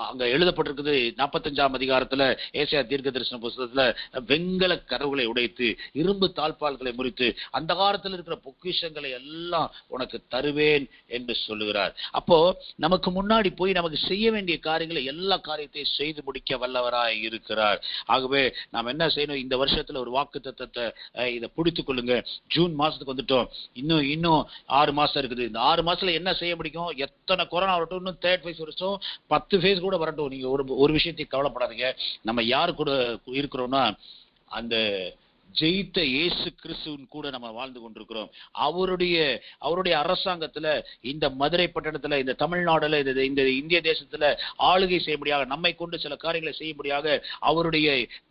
அங்க எழுதப்பட்டிருக்குது 45ஆம் அதிகாரத்துல ஏசாயா தீர்க்க தரிசன புத்தகத்துல, வெங்கல கதவுகளை உடைத்து இரும்பு தாழ்பால்களை முறித்து அந்த காலத்தில் இருக்கிற பொக்கிஷங்களை எல்லாம் உனக்கு தருவேன் என்று சொல்லுகிறார். அப்போ நமக்கு முன்னாடி போய் நமக்கு செய்ய வேண்டிய காரியங்களை எல்லா காரியத்தையும் செய்து முடிக்க வல்லவராய் இருக்கிறார். ஆகவே நாம் என்ன செய்யணும்? இந்த வருஷத்துல ஒரு வாக்கு தத்தத்தை இதை பிடித்துக் கொள்ளுங்க. ஜூன் மாசத்துக்கு வந்துட்டோம். இன்னும் 6 மாசம் இருக்குது. இந்த 6 மாசத்துல என்ன செய்ய முடியும்? எத்தனை கொரோனா வரட்டும், இன்னும் 3rd phase வருஷம் 10 phase கூட வரட்டும், நீங்க ஒரு விஷயத்தை கவலைப்படாதீங்க. நம்ம யாரு கூட இருக்கிறோம்னா, அந்த ஜெயித்த இயேசு கிறிஸ்துவின் கூட நம்ம வாழ்ந்து கொண்டிருக்கிறோம். அவருடைய அரசாங்கத்துல, இந்த மதுரை பட்டணத்துல, இந்த தமிழ்நாடுல, இந்த இந்திய தேசத்துல ஆளுகை செய்யும்படியாக, நம்மை கொண்டு சில காரியங்களை செய்யும்படியாக அவருடைய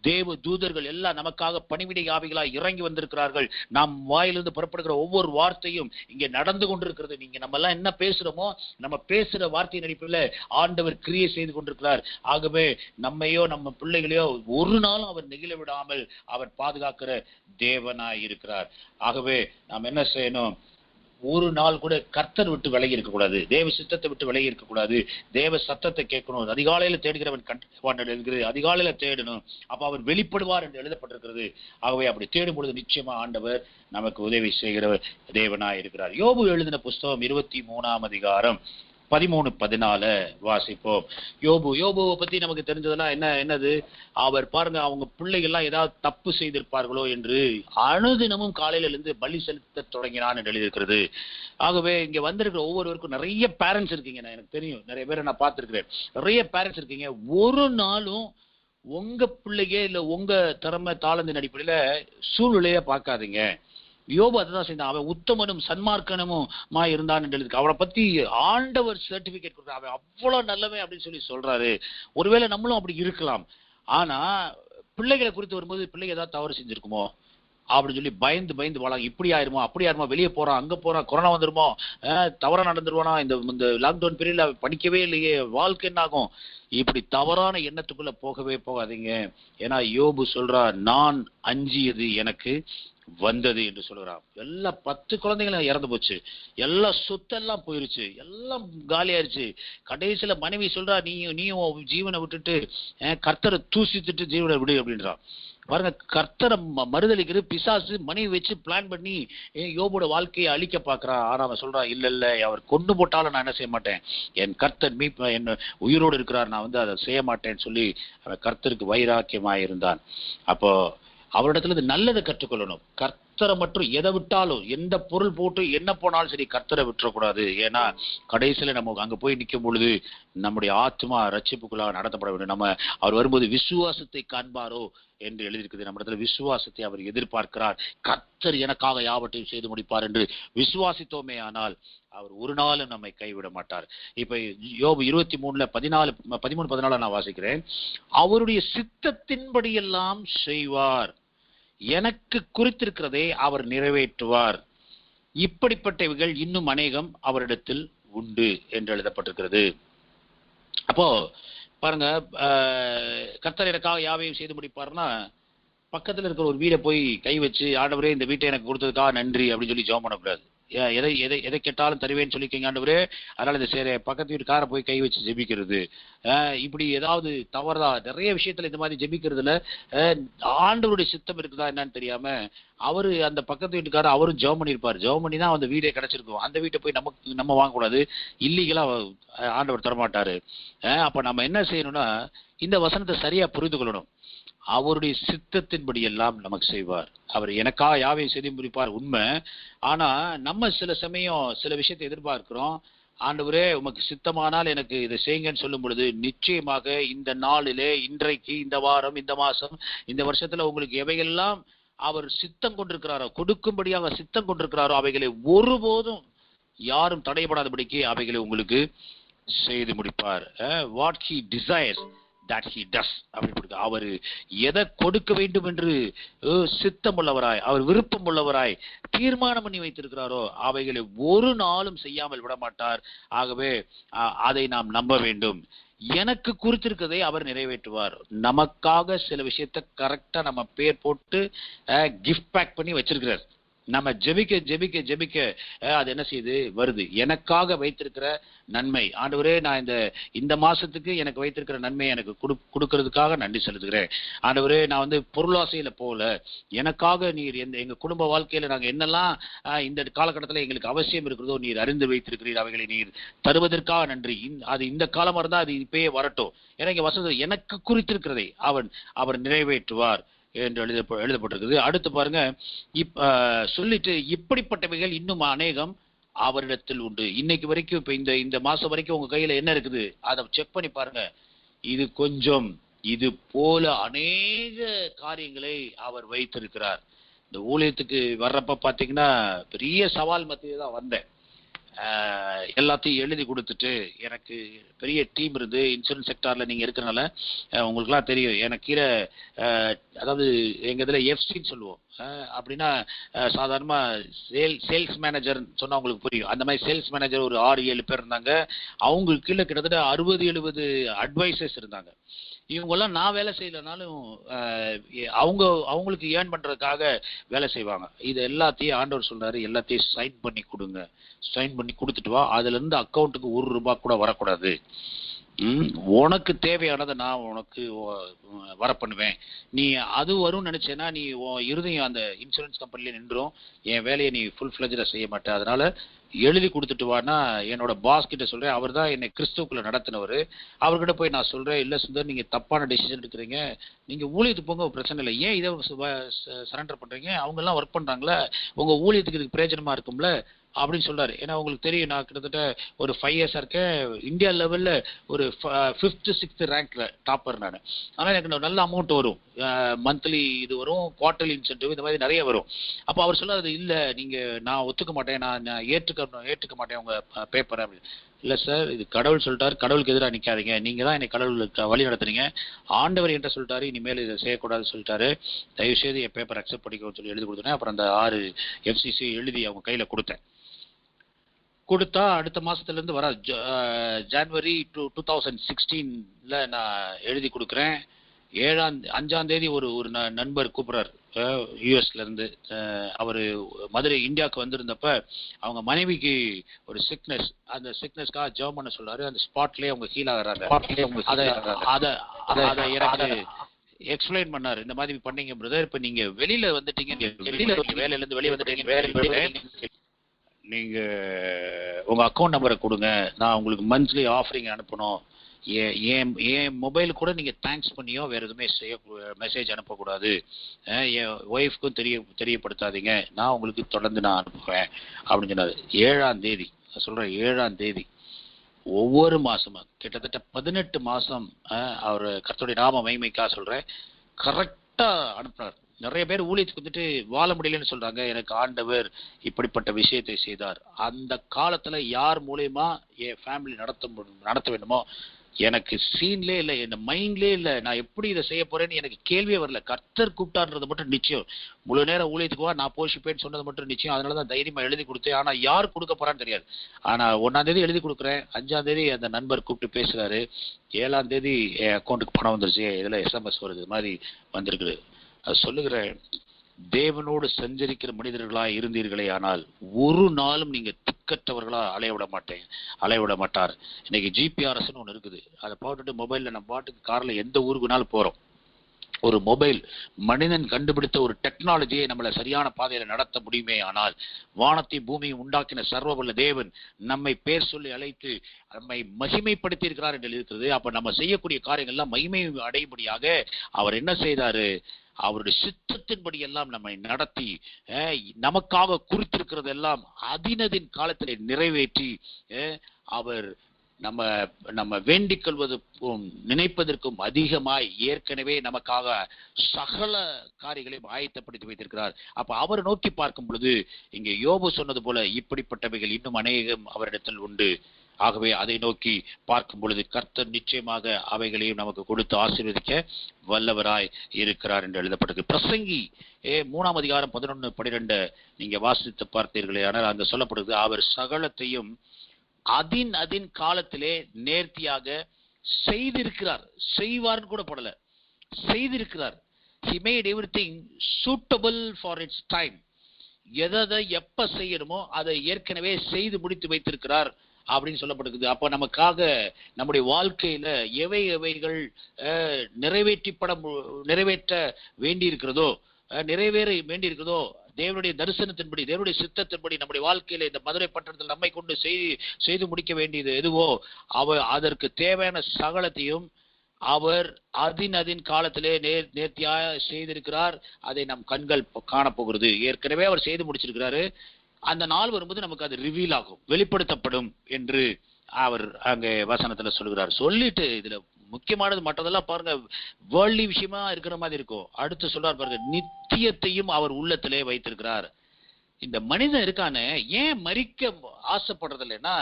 தேவ தூதர்கள் எல்லாம் நமக்காக பணிவிடை ஆவிகளாய் இறங்கி வந்திருக்கிறார்கள். நாம் வாயிலிருந்து புறப்படுகிற ஒவ்வொரு வார்த்தையும் இங்கே நடந்து கொண்டிருக்கிறது. நீங்க நம்ம எல்லாம் என்ன பேசுறோமோ, நம்ம பேசுற வார்த்தையின் அடிப்படையில் ஆண்டவர் கிரியை செய்து கொண்டிருக்கிறார். ஆகவே நம்மையோ நம்ம பிள்ளைகளையோ ஒரு நாளும் அவர் நெகிழ விடாமல் அவர் பாதுகாக்கிற தேவனாய் இருக்கிறார். ஆகவே நாம் என்ன செய்யணும்? ஒரு நாள் கூட கர்த்தர் விட்டு விலகி இருக்கக்கூடாது. தேவ சித்தத்தை விட்டு விலகி இருக்கக்கூடாது. தேவ சத்தத்தை கேட்கணும். அதிகாலையில தேடுகிறவன் கண்டிப்பாக அதிகாலையில தேடணும். அப்ப அவர் வெளிப்படுவார் என்று எழுதப்பட்டிருக்கிறது. ஆகவே அப்படி தேடும் பொழுது நிச்சயமா ஆண்டவர் நமக்கு உதவி செய்கிற தேவனாய் இருக்கிறார். யோபு எழுதின புஸ்தகம் 23ஆம் அதிகாரம் 13-14 வாசிப்போம். யோபுவை பத்தி நமக்கு தெரிஞ்சதெல்லாம் என்னது? அவர் பாருங்க, அவங்க பிள்ளைகள்லாம் ஏதாவது தப்பு செய்திருப்பார்களோ என்று அனுதினமும் காலையில இருந்து பலி செலுத்த தொடங்கினான் என்று எழுதியிருக்கிறது. ஆகவே இங்க வந்திருக்கிற ஒவ்வொருவருக்கும் நிறைய பேரண்ட்ஸ் இருக்கீங்க. எனக்கு தெரியும், நிறைய பேரை நான் பார்த்திருக்கிறேன். நிறைய பேரண்ட்ஸ் இருக்கீங்க. ஒரு நாளும் உங்க பிள்ளைங்க இல்ல உங்க திறமை தாளந்தின் அடிப்படையில சூழ்நிலைய பார்க்காதீங்க. யோபு அதுதான் செய்தான். அவன் உத்தமனும் சன்மார்க்கனுமா இருந்தான் என்று எழுதி, அவனை பத்தி ஆண்டவர் சர்டிபிகேட் கொடுத்தார். அவன் அவ்வளவு நல்லவன் அப்படின்னு சொல்லி சொல்றாரு. ஒருவேளை நம்மளும் அப்படி இருக்கலாம். ஆனா பிள்ளைகளை குறித்து வரும்போது, பிள்ளைங்க ஏதாவது தவறு செஞ்சிருக்குமோ அப்படின்னு சொல்லி பயந்து வாழாங்க. இப்படி ஆயிருமோ, அப்படி ஆயிருமோ, வெளியே போறான், அங்க போறான், கொரோனா வந்துருமோ, தவறா நடந்துருவானா, இந்த லாக்டவுன் பீரியட்ல படிக்கவே இல்லையே, வாழ்க்கை என்ன ஆகும்? இப்படி தவறான எண்ணத்துக்குள்ள போகவே போகாதீங்க. ஏன்னா யோபு சொல்றார், நான் அஞ்சியது எனக்கு வந்தது என்று சொல்கிறான். எல்லா 10 குழந்தைகளும் இறந்து போச்சு, எல்லா சொத்தெல்லாம் போயிருச்சு, எல்லாம் காலியாயிருச்சு. கடைசியில மனைவி சொல்றா, நீயும் ஜீவனை விட்டுட்டு கர்த்தரை தூசித்துட்டு ஜீவனை விடு அப்படின்றான். பாருங்க, கர்த்தரை மறுதளிக்கிறது பிசாசு மனைவி வச்சு பிளான் பண்ணி யோபோட வாழ்க்கையை அழிக்க பாக்குறான். ஆனா அவன் சொல்றான், இல்ல அவர் கொண்டு போட்டாலும் நான் என்ன செய்ய மாட்டேன், என் கர்த்தர் என்ன உயிரோடு இருக்கிறார், நான் அதை செய்ய மாட்டேன்னு சொல்லி அவன் கர்த்தருக்கு வைராக்கியமாய் இருந்தான். அப்போ அவரிடத்துல இது நல்லதை கற்றுக்கொள்ளணும். கர்த்தரை மட்டும் எதை விட்டாலும், எந்த பொருள் போட்டு என்ன போனாலும் சரி, கர்த்தரை விட்டுறக்கூடாது. ஏன்னா கடைசியில நம்ம அங்க போய் நிற்கும் பொழுது நம்முடைய ஆத்மா ரட்சிப்புக்குள்ளாக நடத்தப்பட வேண்டும். நம்ம அவர் வரும்போது விசுவாசத்தை காண்பாரோ என்று எழுதியிருக்குது. நம்ம இடத்துல விசுவாசத்தை அவர் எதிர்பார்க்கிறார். கர்த்தர் எனக்காக யாவற்றையும் செய்து முடிப்பார் என்று விசுவாசித்தோமே ஆனால் அவர் ஒரு நாளும் நம்மை கைவிட மாட்டார். இப்ப யோபு 23:13-14 நான் வாசிக்கிறேன். அவருடைய சித்தத்தின்படி எல்லாம் செய்வார், எனக்கு குறித்திருக்கிறதை அவர் நிறைவேற்றுவார், இப்படிப்பட்டவைகள் இன்னும் அநேகம் அவரிடத்தில் உண்டு என்று எழுதப்பட்டிருக்கிறது. அப்போ பாருங்க, கர்த்தர் எனக்காக யாவையும் செய்து முடிப்பார்னா, பக்கத்துல இருக்கிற ஒரு வீடை போய் கை வச்சு, ஆண்டவரே இந்த வீட்டை எனக்கு கொடுத்ததுக்காக நன்றி அப்படின்னு சொல்லி ஜெபம் பண்ணக்கூடாது. எதை கேட்டாலும் தருவேன்னு சொல்லிக்கங்க ஆண்டவரே, அதனால இந்த சரி பக்கத்து வீட்டுக்கார போய் கை வச்சு ஜெபிக்கிறது, இப்படி ஏதாவது தவறா நிறைய விஷயத்துல இந்த மாதிரி ஜெபிக்கிறதுல ஆண்டவருடைய சித்தம் இருக்குதா என்னன்னு தெரியாம அவரு அந்த பக்கத்து வீட்டுக்காரர் அவரும் ஜெபம் பண்ணியிருப்பார். ஜெபம் பண்ணி தான் அந்த வீடே கிடைச்சிருக்கும். அந்த வீட்டை போய் நம்ம வாங்கக்கூடாது, இல்லீகலா ஆண்டவர் தரமாட்டாரு. அப்ப நம்ம என்ன செய்யணும்னா, இந்த வசனத்தை சரியா புரிந்து கொள்ளணும். அவருடைய சித்தத்தின்படி எல்லாம் நமக்கு செய்வார். அவர் எனக்காக யாவையும் செய்து முடிப்பார், உண்மை. ஆனா நம்ம சில சமயம் சில விஷயத்தை எதிர்பார்க்கிறோம். ஆண்டவரே உமக்கு சித்தமானால் எனக்கு இதை செய்யுங்கன்னு சொல்லும் பொழுது, நிச்சயமாக இந்த நாளிலே, இன்றைக்கு, இந்த வாரம், இந்த மாசம், இந்த வருஷத்துல உங்களுக்கு எவையெல்லாம் அவர் சித்தம் கொண்டிருக்கிறாரோ, கொடுக்கும்படியாக சித்தம் கொண்டிருக்கிறாரோ, அவைகளை ஒருபோதும் யாரும் தடைபடாதபடிக்கு அவைகளை உங்களுக்கு செய்து முடிப்பார். What he desires that he does. அவர் எதை கொடுக்க வேண்டும் என்று சித்தம் உள்ளவராய், அவர் விருப்பம் உள்ளவராய் தீர்மானம் பண்ணி வைத்திருக்கிறாரோ அவைகளை ஒரு நாளும் செய்யாமல் விட மாட்டார். ஆகவே அதை நாம் நம்ப வேண்டும். எனக்கு குறித்திருக்கதை அவர் நிறைவேற்றுவார். நமக்காக சில விஷயத்த கரெக்டா நம்ம பேர் போட்டு கிஃப்ட் பேக் பண்ணி வச்சிருக்கிறார். நம்ம ஜெபிக்க ஜெபிக்க ஜெபிக்க அது என்ன செய்யுது, வருது. எனக்காக வைத்திருக்கிற நன்மை, ஆண்டவரே நான் இந்த மாசத்துக்கு எனக்கு வைத்திருக்கிற நன்மை எனக்கு கொடுக்கறதுக்காக நன்றி செலுத்துகிறேன். ஆண்டவரே நான் பொருளாசையில போல, எனக்காக நீர் எங்க குடும்ப வாழ்க்கையில நாங்க என்னெல்லாம் இந்த காலகட்டத்தில் எங்களுக்கு அவசியம் இருக்கிறதோ நீர் அறிந்து வைத்திருக்கிறீர், அவைகளை நீர் தருவதற்காக நன்றி. அது இந்த காலமா இருந்தா அது இப்பயே வரட்டும். எனக்கு வசதி எனக்கு குறித்திருக்கிறதை அவர் நிறைவேற்றுவார் என்று எழுதப்பட்டிருக்குது. அடுத்து பாருங்க, சொல்லிட்டு இப்படிப்பட்டவைகள் இன்னும் அநேகம் அவரிடத்தில் உண்டு. இன்னைக்கு வரைக்கும் இப்ப இந்த மாசம் வரைக்கும் உங்க கையில என்ன இருக்குது அதை செக் பண்ணி பாருங்க. இது கொஞ்சம், இது போல அநேக காரியங்களை அவர் வைத்திருக்கிறார். இந்த ஊழியத்துக்கு வர்றப்ப பாத்தீங்கன்னா பெரிய சவால் மத்தியில தான் வந்தேன். எல்லாத்தையும் எழுதி கொடுத்துட்டு, எனக்கு பெரிய டீம் இருந்து இன்சூரன்ஸ் செக்டார்ல நீங்க இருக்கிறனால உங்களுக்குலாம் தெரியும், எனக்கு கீழே அதாவது எங்க இதுல எஃப்சின்னு சொல்லுவோம். அப்படின்னா சாதாரணமா சேல்ஸ் மேனேஜர் சொன்னா உங்களுக்கு புரியும். அந்த மாதிரி சேல்ஸ் மேனேஜர் ஒரு 6-7 பேர் இருந்தாங்க. அவங்களுக்கு கீழே கிட்டத்தட்ட 60-70 அட்வைசர்ஸ் இருந்தாங்க. இவங்கெல்லாம் நான் வேலை செய்யலனாலும் அவங்களுக்கு ஏர்ன் பண்றதுக்காக வேலை செய்வாங்க. இது எல்லாத்தையும் ஆண்டவர் சொல்றாரு, எல்லாத்தையும் சைன் பண்ணி கொடுங்க, சைன் பண்ணி கொடுத்துட்டு வா. அதுல இருந்து அக்கௌண்ட்டுக்கு ₹1 கூட வரக்கூடாது. உனக்கு தேவையானதை நான் உனக்கு வர பண்ணுவேன். நீ அது வரும்னு நினைச்சேன்னா நீ இருதையும் அந்த இன்சூரன்ஸ் கம்பெனில நின்றும், என் வேலையை நீ ஃபுல் ஃபிளஜ்டா செய்ய மாட்டேன். அதனால எழுதி கொடுத்துட்டு வானா என்னோட பாஸ் கிட்ட சொல்றேன். அவர் தான் என்னை கிறிஸ்துவுக்குள்ள நடத்தினவர். அவர்கிட்ட போய் நான் சொல்றேன், இல்ல சுந்தர் நீங்க தப்பான டெசிஷன் எடுக்கிறீங்க, நீங்க ஊழியத்துக்கு போங்க, பிரச்சனை இல்லை, ஏன் இதை சரண்டர் பண்றீங்க, அவங்க எல்லாம் ஒர்க் பண்றாங்களா, உங்க ஊழியத்துக்கு இதுக்கு பிரயோஜனமா இருக்கும்ல அப்படின்னு சொல்றாரு. ஏன்னா உங்களுக்கு தெரியும், நான் கிட்டத்தட்ட ஒரு 5 years இருக்கேன். இந்தியா லெவல்ல ஒரு 5th 6th ரேங்க்ல டாப்பர் நான். ஆனால் எனக்கு நல்ல அமௌண்ட் வரும், மந்த்லி இது வரும், குவார்டர்லி இன்சென்டிவ், இந்த மாதிரி நிறைய வரும். அப்போ அவர் சொல்லாது, இல்லை நீங்க நான் ஒத்துக்க மாட்டேன், நான் ஏற்றுக்க மாட்டேன் உங்க பேப்பரை அப்படின்னு. இல்லை சார், இது கடவுள் சொல்லிட்டாரு, கடவுளுக்கு எதிராக நிற்காதீங்க, நீங்க தான் என்னை கடவுளுக்கு வழி நடத்துறீங்க, ஆண்டவர் என்கிட்ட சொல்லிட்டாரு இனிமேல் இதை செய்யக்கூடாதுன்னு சொல்லிட்டாரு, தயவுசெய்து என் பேப்பர் அக்செப்ட் பண்ணிக்கோன்னு சொல்லி எழுதி கொடுத்தேன். அப்புறம் அந்த 6 FCC எழுதி அவங்க கையில கொடுத்தா அடுத்த மாசத்துல இருந்து வர ஜனவரி 2016ல நான் எழுதி கொடுக்குறேன். 5ஆம் தேதி ஒரு நண்பர் கூப்பிடுறாரு யூஎஸ்ல இருந்து. அவரு மதுரை இந்தியாவுக்கு வந்திருந்தப்ப அவங்க மனைவிக்கு ஒரு சிக்னஸ், அந்த சிக்னஸ்க்காக ஜெபம் பண்ண சொல்றாரு. அந்த ஸ்பாட்லயே அவங்க ஹீல் ஆகுறாங்க. அதை எனக்கு எக்ஸ்பிளைன் பண்ணாரு. இந்த மாதிரி பண்ணீங்க பிரதர், இப்ப நீங்க வெளியில வந்துட்டீங்க, வேலையில இருந்து வெளியே வந்துட்டீங்க, நீங்க உங்க அக்கௌண்ட் நம்பரை கொடுங்க, நான் உங்களுக்கு மந்த்லி ஆஃபரிங் அனுப்பணும், என் மொபைல் கூட நீங்க தேங்க்ஸ் பண்ணியோ வேற எதுவுமே மெசேஜ் அனுப்பக்கூடாது, என் ஒய்ஃப்க்கும் தெரியப்படுத்தாதீங்க, நான் உங்களுக்கு தொடர்ந்து நான் அனுப்புவேன் அப்படின்னு சொன்னாரு. 7ஆம் தேதி சொல்றேன், 7ஆம் தேதி ஒவ்வொரு மாசமும் கிட்டத்தட்ட 18 மாசம் அவர் கர்த்தருடைய நாம மகிமைக்காக சொல்றேன், கரெக்டா அனுப்புனார். நிறைய பேர் ஊழியத்துக்கு வந்துட்டு வாழ முடியலன்னு சொல்றாங்க. எனக்கு ஆண்டவர் இப்படிப்பட்ட விஷயத்தை செய்தார். அந்த காலத்துல யார் மூலியமா என் ஃபேமிலி நடத்த வேண்டுமோ எனக்கு சீன்லே இல்லை, என் மைண்ட்லே இல்லை, நான் எப்படி இதை செய்ய போறேன்னு எனக்கு கேள்வியே வரல. கர்த்தர் கூப்பிட்டான்றது மட்டும் நிச்சயம். முழு நேரம் ஊழியத்துக்கு வா, நான் போஷிப்பேன்னு சொன்னது மட்டும் நிச்சயம். அதனாலதான் தைரியமா எழுதி கொடுத்தேன். ஆனா யார் கொடுக்க போறான்னு தெரியாது. ஆனா 1ஆம் தேதி எழுதி கொடுக்குறேன், 5ஆம் தேதி அந்த நண்பர் கூப்பிட்டு பேசுறாரு, 7ஆம் தேதி என் அக்கௌண்ட்டுக்கு பணம் வந்துருச்சு, இதுல SMS வருது, இது மாதிரி வந்திருக்குது. அது சொல்லுகிறேன், தேவனோடு சஞ்சரிக்கிற மனிதர்களாய் இருந்தீர்களே ஆனால் ஒரு நாளும் நீங்க திக்கற்றவர்களா அலைய விட மாட்டார். இன்னைக்கு GPRSன்னு ஒண்ணு இருக்குது, அதை போட்டுட்டு மொபைல்ல நம்ம பாட்டுக்கு கார்ல எந்த ஊருக்குனாலும் போறோம். ஒரு மொபைல் மனிதன் கண்டுபிடித்த ஒரு டெக்னாலஜியை நம்மளை சரியான பாதையில நடத்த முடியுமே ஆனால் வானத்தை பூமியை உண்டாக்கின சர்வவல்ல தேவன் நம்மை பேர் சொல்லி அழைத்து நம்மை மகிமைப்படுத்தி இருக்கிறார் என்று இருக்கிறது. அப்ப நம்ம செய்யக்கூடிய காரியங்கள்லாம் மகிமை அடையும்படியாக அவர் என்ன செய்தாரு, அவருடைய சித்தத்தின்படி எல்லாம் நம்மை நடத்தி நமக்காக குறித்திருக்கிறது எல்லாம் அதினதின் காலத்திலே நிறைவேற்றி அவர் நம்ம வேண்டிக் கொள்வதற்கும் நினைப்பதற்கும் அதிகமாய் ஏற்கனவே நமக்காக சகல காரியங்களையும் ஆயத்தப்படுத்தி வைத்திருக்கிறார். அப்ப அவரை நோக்கி பார்க்கும் பொழுது இங்கே யோபு சொன்னது போல இப்படிப்பட்டவைகள் இன்னும் அநேகம் அவரிடத்தில் உண்டு. ஆகவே அதை நோக்கி பார்க்கும் பொழுது கர்த்தர் நிச்சயமாக அவைகளையும் நமக்கு கொடுத்து ஆசீர்வதிக்க வல்லவராய் இருக்கிறார் என்று எழுதப்பட்டது. பிரசங்கி 3ஆம் அதிகாரம் 11-12 நீங்க வாசித்து பார்த்தீர்களே ஆனால் அங்க சொல்லப்படுது, அவர் சகலத்தையும் அதின் காலத்திலே நேர்த்தியாக செய்திருக்கிறார். செய்வார்னு கூட போடல, செய்திருக்கிறார். He made everything suitable for its time. எதை எப்ப செய்யணுமோ அதை ஏற்கனவே செய்து முடித்து வைத்திருக்கிறார் அப்படின்னு சொல்லப்படுகிறது. அப்ப நமக்காக நம்முடைய வாழ்க்கையில எவைகள் நிறைவேற்ற வேண்டி இருக்கிறதோ, நிறைவேற வேண்டி இருக்கிறதோ, தேவனுடைய தரிசனத்தின்படி, தேவனுடைய சித்தத்தின்படி நம்முடைய வாழ்க்கையில இந்த மதுரை பட்டணத்தில் நம்மை கொண்டு செய்து முடிக்க வேண்டியது எதுவோ அதற்கு தேவையான சகலத்தையும் அவர் அதின் காலத்திலே நேர்த்தியாக செய்திருக்கிறார். அதை நம் கண்கள் காணப்போகிறது. ஏற்கனவே அவர் செய்து முடிச்சிருக்கிறாரு. அந்த நாள் வரும்போது நமக்கு அது ரிவீல் ஆகும், வெளிப்படுத்தப்படும் என்று அவர் அங்கே வசனத்துல சொல்கிறார். சொல்லிட்டு இதுல முக்கியமானது மற்றதெல்லாம் பாருங்க, வேர்ல்ட்லி விஷயமா இருக்கிற மாதிரி இருக்கும். அடுத்து சொல்றார் பாருங்க, நித்தியத்தையும் அவர் உள்ளத்திலே வைத்திருக்கிறார். இந்த மனிதன் இருக்கானே, ஏன் மரிக்க ஆசைப்படுறது இல்லைன்னா,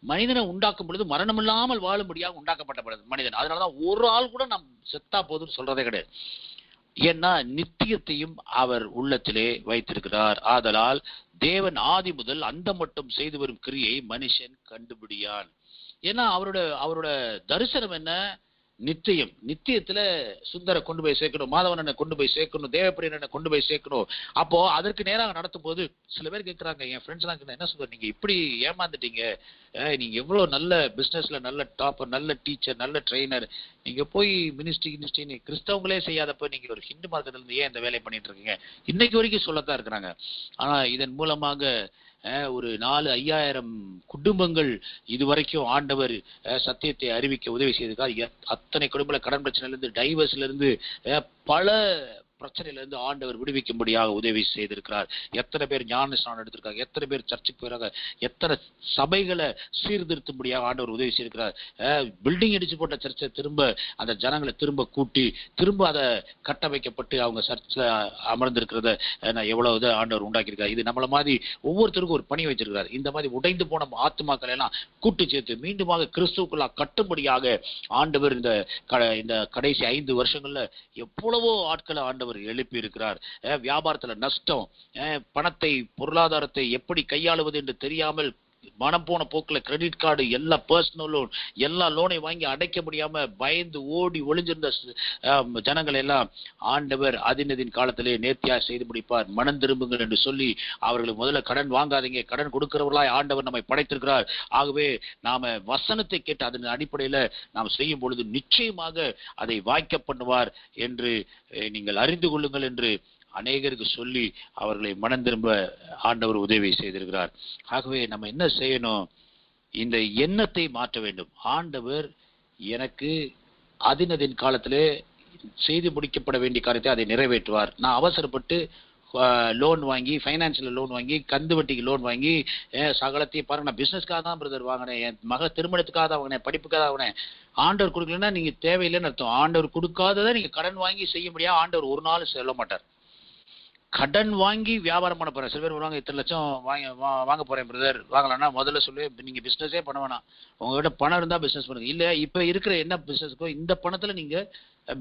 மனிதனை உண்டாக்கும் பொழுது மரணம் இல்லாமல் வாழும்படியாக உண்டாக்கப்பட்ட மனிதன். அதனாலதான் ஒரு ஆள் கூட நாம் செத்தா போதுன்னு சொல்றதே கிடையாது. ஏன்னா நித்தியத்தையும் அவர் உள்ளத்திலே வைத்திருக்கிறார். ஆதலால் தேவன் ஆதி முதல் அந்த மட்டும் செய்து வரும் கிரியை மனுஷன் கண்டுபிடியான். ஏன்னா அவரோட தரிசனம் என்ன? நித்தியம். நித்தியத்துல சுந்தரை கொண்டு போய் சேர்க்கணும், மாதவனனை கொண்டு போய் சேர்க்கணும், தேவப்பிரியனை கொண்டு போய் சேர்க்கணும். அப்போ அதற்கு நேராக நடத்தும் போது சில பேர் கேட்கிறாங்க, என் ஃப்ரெண்ட்ஸ் எல்லாம் என்ன சொல்ற, நீங்க இப்படி ஏமாந்துட்டீங்க, நீங்க எவ்வளவு நல்ல பிசினஸ்ல நல்ல டாப்பர், நல்ல டீச்சர், நல்ல ட்ரெயினர், நீங்க போய் மினிஸ்ட்ரி கிறிஸ்தவங்களே செய்யாதப்ப நீங்க ஒரு ஹிந்து மார்க்கத்துல இருந்து ஏன் இந்த வேலையை பண்ணிட்டு இருக்கீங்க? இன்னைக்கு வரைக்கும் சொல்லத்தான் இருக்கிறாங்க. ஆனா இதன் மூலமாக ஒரு 4,000-5,000 குடும்பங்கள் இதுவரைக்கும் ஆண்டவர் சத்தியத்தை அறிவிக்க உதவி செய்திருக்கார். அத்தனை குடும்பங்களை கடன் பிரச்சனையில இருந்து, டைவர்ஸ்ல இருந்து, பல பிரச்சனையில இருந்து ஆண்டவர் விடுவிக்கும்படியாக உதவி செய்திருக்கிறார். எத்தனை பேர் ஞான ஸ்நானம் எடுத்திருக்காங்க, எத்தனை பேர் சர்ச்சுக்கு போயிறாங்க, எத்தனை சபைகளை சீர்திருத்தும்படியாக ஆண்டவர் உதவி செய்திருக்கிறார். பில்டிங் அடிச்சு போட்ட சர்ச்சை திரும்ப அந்த ஜனங்களை திரும்ப கூட்டி திரும்ப அதை கட்டமைக்கப்பட்டு அவங்க சர்ச்சில் அமர்ந்திருக்கிறத எவ்வளவு ஆண்டவர் உண்டாக்கியிருக்காரு. இது நம்மள மாதிரி ஒவ்வொருத்தருக்கும் ஒரு பணி வச்சிருக்கிறார். இந்த மாதிரி உடைந்து போன ஆத்துமாக்களை எல்லாம் கூட்டு சேர்த்து மீண்டுமாக கிறிஸ்துவுக்குள்ள கட்டும்படியாக ஆண்டவர் இந்த கடைசி 5 வருஷங்கள்ல எவ்வளவோ ஆட்களை ஆண்டவர் எழுப்பி இருக்கிறார். வியாபாரத்துல நஷ்டம், பணத்தை, பொருளாதாரத்தை எப்படி கையாளுவது என்று தெரியாமல் மனம் போன போக்குல கிரெடிட் கார்டு, எல்லா பர்சனல் லோன், எல்லா லோனை வாங்கி அடைக்க முடியாம பயந்து ஓடி ஒளிஞ்சிருந்த ஜனங்கள் எல்லாம் ஆண்டவர் அதின் காலத்திலே நேர்த்தியா செய்து முடிப்பார். மனம் திரும்புங்கள் என்று சொல்லி அவர்களுக்கு முதல்ல கடன் வாங்காதீங்க, கடன் கொடுக்கிறவர்களாய் ஆண்டவர் நம்மை படைத்திருக்கிறார். ஆகவே நாம வசனத்தை கேட்டு அதன் அடிப்படையில நாம் செய்யும் பொழுது நிச்சயமாக அதை வாய்க்க பண்ணுவார் என்று நீங்கள் அறிந்து கொள்ளுங்கள் என்று அநேகருக்கு சொல்லி அவர்களை மனம் திரும்ப ஆண்டவர் உதவி செய்திருக்கிறார். ஆகவே நம்ம என்ன செய்யணும்? இந்த எண்ணத்தை மாற்ற வேண்டும். ஆண்டவர் எனக்கு அதின் காலத்திலே செய்து முடிக்கப்பட வேண்டிய காரியத்தை அதை நிறைவேற்றுவார். நான் அவசரப்பட்டு லோன் வாங்கி, ஃபைனான்சியல் லோன் வாங்கி, கந்து வட்டிக்கு லோன் வாங்கி சகலத்தையும் பாருங்க, நான் பிசினஸ்க்காக தான் பிரதர் வாங்கினேன், என் மக திருமணத்துக்காக தான் வாங்கினேன், படிப்புக்காக தான் வாங்கினேன். ஆண்டவர் கொடுக்கலன்னா நீங்க தேவையில்லைன்னு அர்த்தம். ஆண்டவர் கொடுக்காததை நீங்க கடன் வாங்கி செய்ய முடியாது. ஆண்டவர் ஒரு நாள் சொல்ல மாட்டார். கடன் வாங்கி வியாபாரம் பண்ண போறேன். சில பேர் வருவாங்க, 8 லட்சம் வாங்க போறேன் பிரதர், வாங்கலாம்னா முதல்ல சொல்லி நீங்க பிசினஸே பண்ண வேணாம், உங்ககிட்ட பணம் இருந்தா பிசினஸ் பண்ணுங்க. இல்ல இப்ப இருக்கிற என்ன பிசினஸ்க்கோ இந்த பணத்துல நீங்க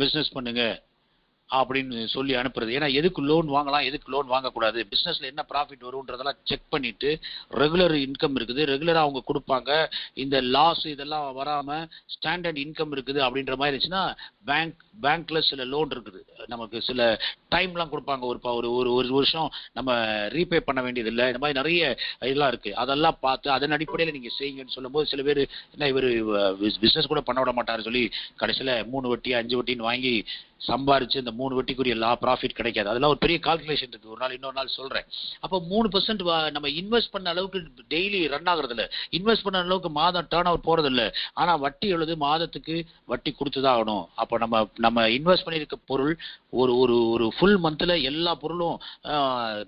பிசினஸ் பண்ணுங்க அப்படின்னு சொல்லி அனுப்புறது. ஏன்னா எதுக்கு லோன் வாங்கலாம், எதுக்கு லோன் வாங்கக்கூடாது, பிசினஸ்ல என்ன ப்ராஃபிட் வரும்ன்றதெல்லாம் செக் பண்ணிட்டு ரெகுலர் இன்கம் இருக்குது, ரெகுலரா அவங்க கொடுப்பாங்க, இந்த லாஸ் இதெல்லாம் வராம ஸ்டாண்டர்ட் இன்கம் இருக்குது அப்படின்ற மாதிரி இருந்துச்சுன்னா பேங்க்ல சில லோன் இருக்குது, நமக்கு சில டைம்லாம் கொடுப்பாங்க. ஒரு வருஷம் நம்ம ரீபே பண்ண வேண்டியது இல்லை. இந்த மாதிரி நிறைய இதெல்லாம் இருக்கு. அதெல்லாம் பார்த்து அதன் அடிப்படையில் நீங்க செய்யுங்கன்னு சொல்லும் போது சில பேர் என்ன இவர் பிசினஸ் கூட பண்ண விட மாட்டாரு சொல்லி கடைசியில 3 வட்டி 5 வட்டின்னு வாங்கி சம்பாரிச்சு இந்த 3 வட்டிக்குரிய ப்ராஃபிட் கிடைக்காது. அதெல்லாம் ஒரு பெரிய கால்குலேஷன் இருக்கு. ஒரு நாள் இன்னொரு நாள் சொல்றேன். அப்போ 3% நம்ம இன்வெஸ்ட் பண்ண அளவுக்கு டெய்லி ரன் ஆகுறது இல்லை, இன்வெஸ்ட் பண்ண அளவுக்கு மாதம் டர்ன் ஓவர் போறது இல்லை. ஆனா வட்டி எழுது மாதத்துக்கு வட்டி கொடுத்துதான் ஆகணும். அப்போ நம்ம இன்வெஸ்ட் பண்ணிருக்க பொருள் ஒரு ஃபுல் மந்த்ல எல்லா பொருளும்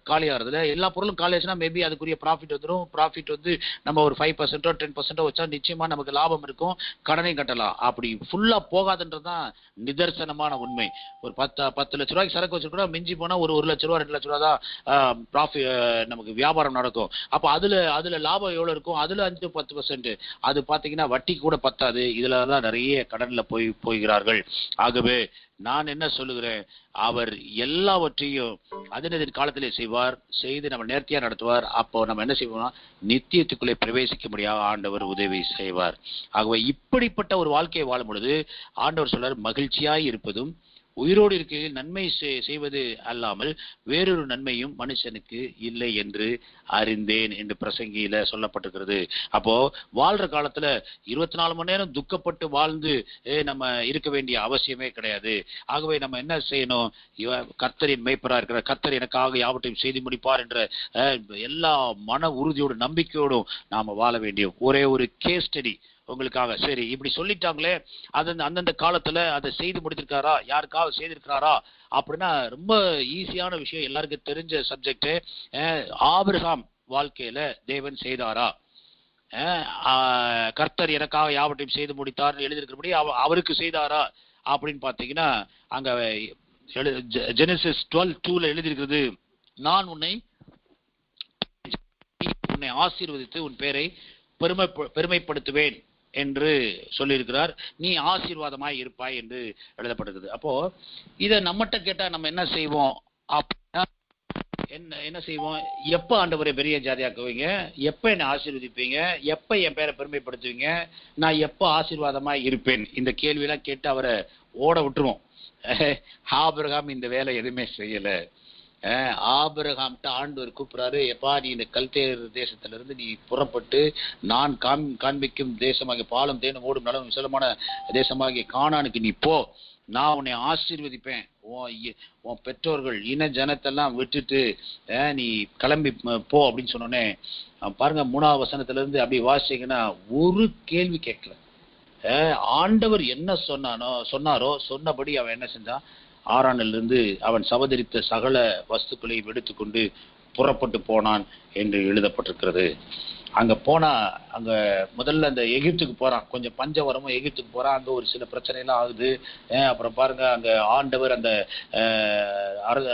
காலி ஆகுறதுல, எல்லா பொருளும் காலி ஆச்சுன்னா மேபி அதுக்குரிய ப்ராஃபிட் வந்துடும். ப்ராஃபிட் வந்து நம்ம ஒரு 5% 10% வச்சா நிச்சயமா நமக்கு லாபம் இருக்கும், கடனை கட்டலாம். அப்படி ஃபுல்லா போகாதுன்றதுதான் நிதர்சனமான உண்மை. ஒரு 10 லட்ச ரூபாய்க்கு சரக்கு வச்சிருக்கா, மிஞ்சி போனா ஒரு 1 லட்ச ரூபா 2 லட்ச ரூபா தான் ப்ராஃபிட் நமக்கு வியாபாரம் நடக்கும். அப்ப அதுல லாபம் எவ்வளவு இருக்கும்? அதுல 5-10%. அது பாத்தீங்கன்னா வட்டி கூட பத்தாது. இதுலதான் நிறைய கடன்ல போய்கிறார்கள். ஆகவே நான் என்ன சொல்லுகிறேன், அவர் எல்லாவற்றையும் அதனதின் காலத்திலே செய்வார், செய்து நம்ம நேர்த்தியா நடத்துவார். அப்போ நம்ம என்ன செய்வோம்னா நித்தியத்துக்குள்ளே பிரவேசிக்க முடியாத ஆண்டவர் உதவி செய்வார். ஆகவே இப்படிப்பட்ட ஒரு வாழ்க்கையை வாழும் பொழுது ஆண்டவர் சொல்றார், மகிழ்ச்சியாய் இருப்பதும் உயிரோடு இருக்கையில் நன்மை செய்வது அல்லாமல் வேறொரு நன்மையும் மனுஷனுக்கு இல்லை என்று அறிந்தேன் என்று பிரசங்கியில சொல்லப்பட்டிருக்கிறது. அப்போ வாழ்ற காலத்துல 24 மணி நேரம் துக்கப்பட்டு வாழ்ந்து நம்ம இருக்க வேண்டிய அவசியமே கிடையாது. ஆகவே நம்ம என்ன செய்யணும், கர்த்தரின் மேய்ப்பரா இருக்கிற கர்த்தர் எனக்காக யாவற்றையும் செய்து முடிப்பார் என்ற எல்லா மன உறுதியோடு நம்பிக்கையோடும் நாம வாழ வேண்டிய ஒரே ஒரு கேஸ் ஸ்டடி உங்களுக்காக. சரி, இப்படி சொல்லிட்டாங்களே, அந்தந்த காலத்துல அதை செய்து முடித்திருக்காரா, யாருக்காவது செய்திருக்கிறாரா அப்படின்னா ரொம்ப ஈஸியான விஷயம், எல்லாருக்கும் தெரிஞ்ச சப்ஜெக்ட். ஆபிரகாம் வாழ்க்கையில தேவன் செய்தாரா? கர்த்தர் எனக்காக யாவற்றையும் செய்து முடித்தார் எழுதியிருக்கிறபடி அவருக்கு செய்தாரா அப்படின்னு பாத்தீங்கன்னா, அங்க ஜெனசிஸ் 12:2 எழுதியிருக்கிறது, நான் உன்னை ஆசீர்வதித்து உன் பேரை பெருமைப்படுத்துவேன் என்று சொல்லியிருக்கிறார். நீ ஆசீர்வாதமாய் இருப்பாய் என்று எழுதப்பட்டிருக்குது. அப்போ இதை நம்மகிட்ட கேட்டா நம்ம என்ன செய்வோம் அப்படின்னா, என்ன செய்வோம், எப்ப ஆண்டவரை பெரிய ஜாதியாக்குவீங்க, எப்ப என்னை ஆசீர்வதிப்பீங்க, எப்ப என் பேரை பெருமைப்படுத்துவீங்க, நான் எப்ப ஆசீர்வாதமாய் இருப்பேன், இந்த கேள்வியெல்லாம் கேட்டு அவரை ஓட விட்டுருவோம். ஆபிரகாம் இந்த வேலை எதுவுமே செய்யல. ஆபிரகாம்கிட்ட ஆண்டவர் கூப்பிடுறாரு, எப்பா நீ இந்த கல்தேர் தேசத்துல இருந்து நீ புறப்பட்டு நான் காண்பிக்கும் தேசமாகிய பாலும் தேனும் ஓடும் நலம் விசாலமான தேசமாகிய கானானுக்கு நீ போ, நான் உன்னை ஆசீர்வதிப்பேன், உன் பெற்றோர்கள் இன ஜனத்தெல்லாம் விட்டுட்டு நீ கிளம்பி போ அப்படின்னு சொன்னோடனே பாருங்க 3ஆவது வசனத்துல இருந்து அப்படி வாசிங்கன்னா ஒரு கேள்வி கேட்கல. ஆண்டவர் என்ன சொன்னாரோ சொன்னபடி அவன் என்ன செஞ்சான், ஆரானிலிருந்து அவன் சவதரித்த சகல வஸ்துக்களையும் எடுத்துக்கொண்டு புறப்பட்டு போனான் என்று எழுதப்பட்டிருக்கிறது. அங்க போனா அங்க முதல்ல அந்த எகிப்துக்கு போறான், கொஞ்சம் பஞ்சவரமும் எகிப்துக்கு போறான், அங்க ஒரு சில பிரச்சனை எல்லாம் ஆகுது. அப்புறம் பாருங்க அங்க ஆண்டவர் அந்த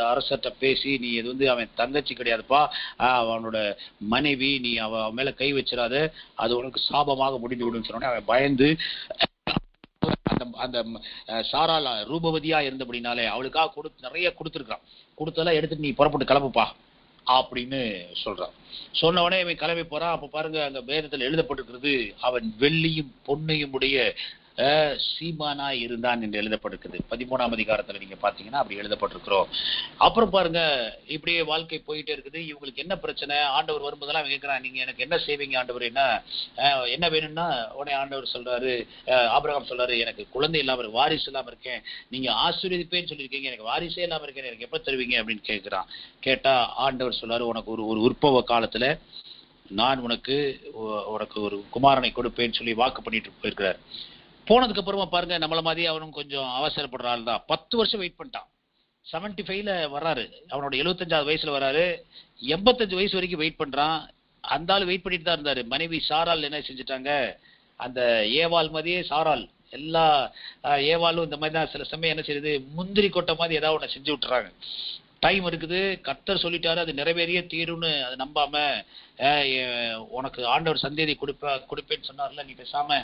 அரசர்கிட்ட பேசி, நீ இது வந்து அவன் தங்கச்சி கிடையாதுப்பா, அவனோட மனைவி, நீ அவன் மேல கை வச்சிடாத, அது உனக்கு சாபமாக முடிந்து விடுன்னு சொன்னோடனே அவன் பயந்து அந்த சாரால் ரூபவதியா இருந்தபடினாலே அவளுக்காக நிறைய கொடுத்துருக்கான், கொடுத்ததெல்லாம் எடுத்துட்டு நீ புறப்பட்டு கிளம்புப்பா அப்படின்னு சொல்றான். சொன்ன உடனே இவன் கிளம்பி போறான். அப்ப பாருங்க அங்க வேதத்தில் எழுதப்பட்டிருக்கிறது, அவன் வெள்ளியும் பொன்னையும் உடைய சீமானா இருந்தான் என்று எழுதப்பட்டிருக்குது. 13ஆம் அதிகாரத்துல நீங்க பாத்தீங்கன்னா அப்படி எழுதப்பட்டிருக்கிறோம். அப்புறம் பாருங்க இப்படியே வாழ்க்கை போயிட்டே இருக்குது. இவங்களுக்கு என்ன பிரச்சனை, ஆண்டவர் வரும்போதெல்லாம் கேட்கிறான், நீங்க எனக்கு என்ன செய்வீங்க ஆண்டவர், என்ன வேணும்னா உடனே ஆண்டவர் சொல்றாரு, ஆபிரகாம் சொல்றாரு, எனக்கு குழந்தை இல்லாம வாரிசு இல்லாம இருக்கேன், நீங்க ஆசீர்வதிப்பேன்னு சொல்லியிருக்கீங்க, எனக்கு வாரிசே இல்லாம இருக்கேன், எனக்கு எப்ப தருவீங்க அப்படின்னு கேட்கிறான். கேட்டா ஆண்டவர் சொல்றாரு, உனக்கு ஒரு உற்பவ காலத்துல நான் உனக்கு ஒரு குமாரனை கொடுப்பேன்னு சொல்லி வாக்கு பண்ணிட்டு போயிருக்கிறார். போனதுக்கு அப்புறமா பாருங்க நம்மள மாதிரி அவனும் கொஞ்சம் அவசரப்படுற ஆள் தான். 10 வருஷம் வெயிட் பண்ணிட்டான். 75ல வர்றாரு, அவனோட 75வது வயசுல வர்றாரு, 85 வயசு வரைக்கும் வெயிட் பண்றான். அந்த ஆள் வெயிட் பண்ணிட்டு தான் இருந்தாரு. மனைவி சாரால் என்ன செஞ்சுட்டாங்க, அந்த ஏவாள் மாதிரியே சாரால் எல்லா ஏவாளும் இந்த மாதிரி தான் சில சமயம் என்ன செய்யுது, முந்திரி கொட்டை மாதிரி ஏதாவது ஒன்று செஞ்சு விட்டுறாங்க. டைம் இருக்குது, கர்த்தர் சொல்லிட்டாரு, அது நிறைவேறிய தீருன்னு அதை நம்பாம, உனக்கு ஆண்டவர் சந்தேதி கொடுப்பேன்னு சொன்னார்ல, நீ பேசாம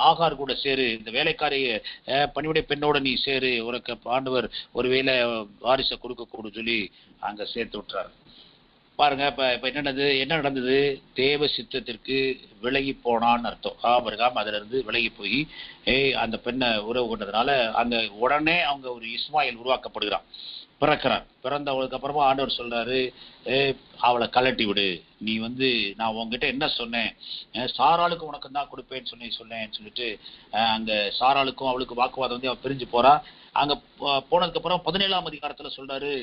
ஆகார் கூட சேரு, இந்த வேலைக்காரி பணிவுடைய பெண்ணோட நீ சேரு, உனக்கு ஆண்டவர் ஒருவேளை வாரிசை கொடுக்க கூட சொல்லி அங்க சேர்த்து விட்டுறாரு. பாருங்க இப்ப என்ன நடந்தது, தேவ சித்தத்திற்கு விலகி போனான்னு அர்த்தம். ஆபிரகாம் அதுல இருந்து விலகி போய் அந்த பெண்ணை உறவு கொண்டதுனால அங்க உடனே அவங்க ஒரு இஸ்மாயில் உருவாக்கப்படுகிறான், பிறக்கிறான். பிறந்தவளுக்கு அப்புறமா ஆண்டவர் சொல்றாரு, அவளை கலட்டி விடு, நீ வந்து நான் உங்ககிட்ட என்ன சொன்னேன், சாராளுக்கும் உனக்கு தான் கொடுப்பேன்னு சொன்னேன்னு சொல்லிட்டு அங்க சாராளுக்கும் அவளுக்கு வாக்குவாதம் வந்து அவன் பிரிஞ்சு போறா. அங்க போனதுக்கு அப்புறம் 17ஆம் அதிகாரத்துல சொல்றாரு,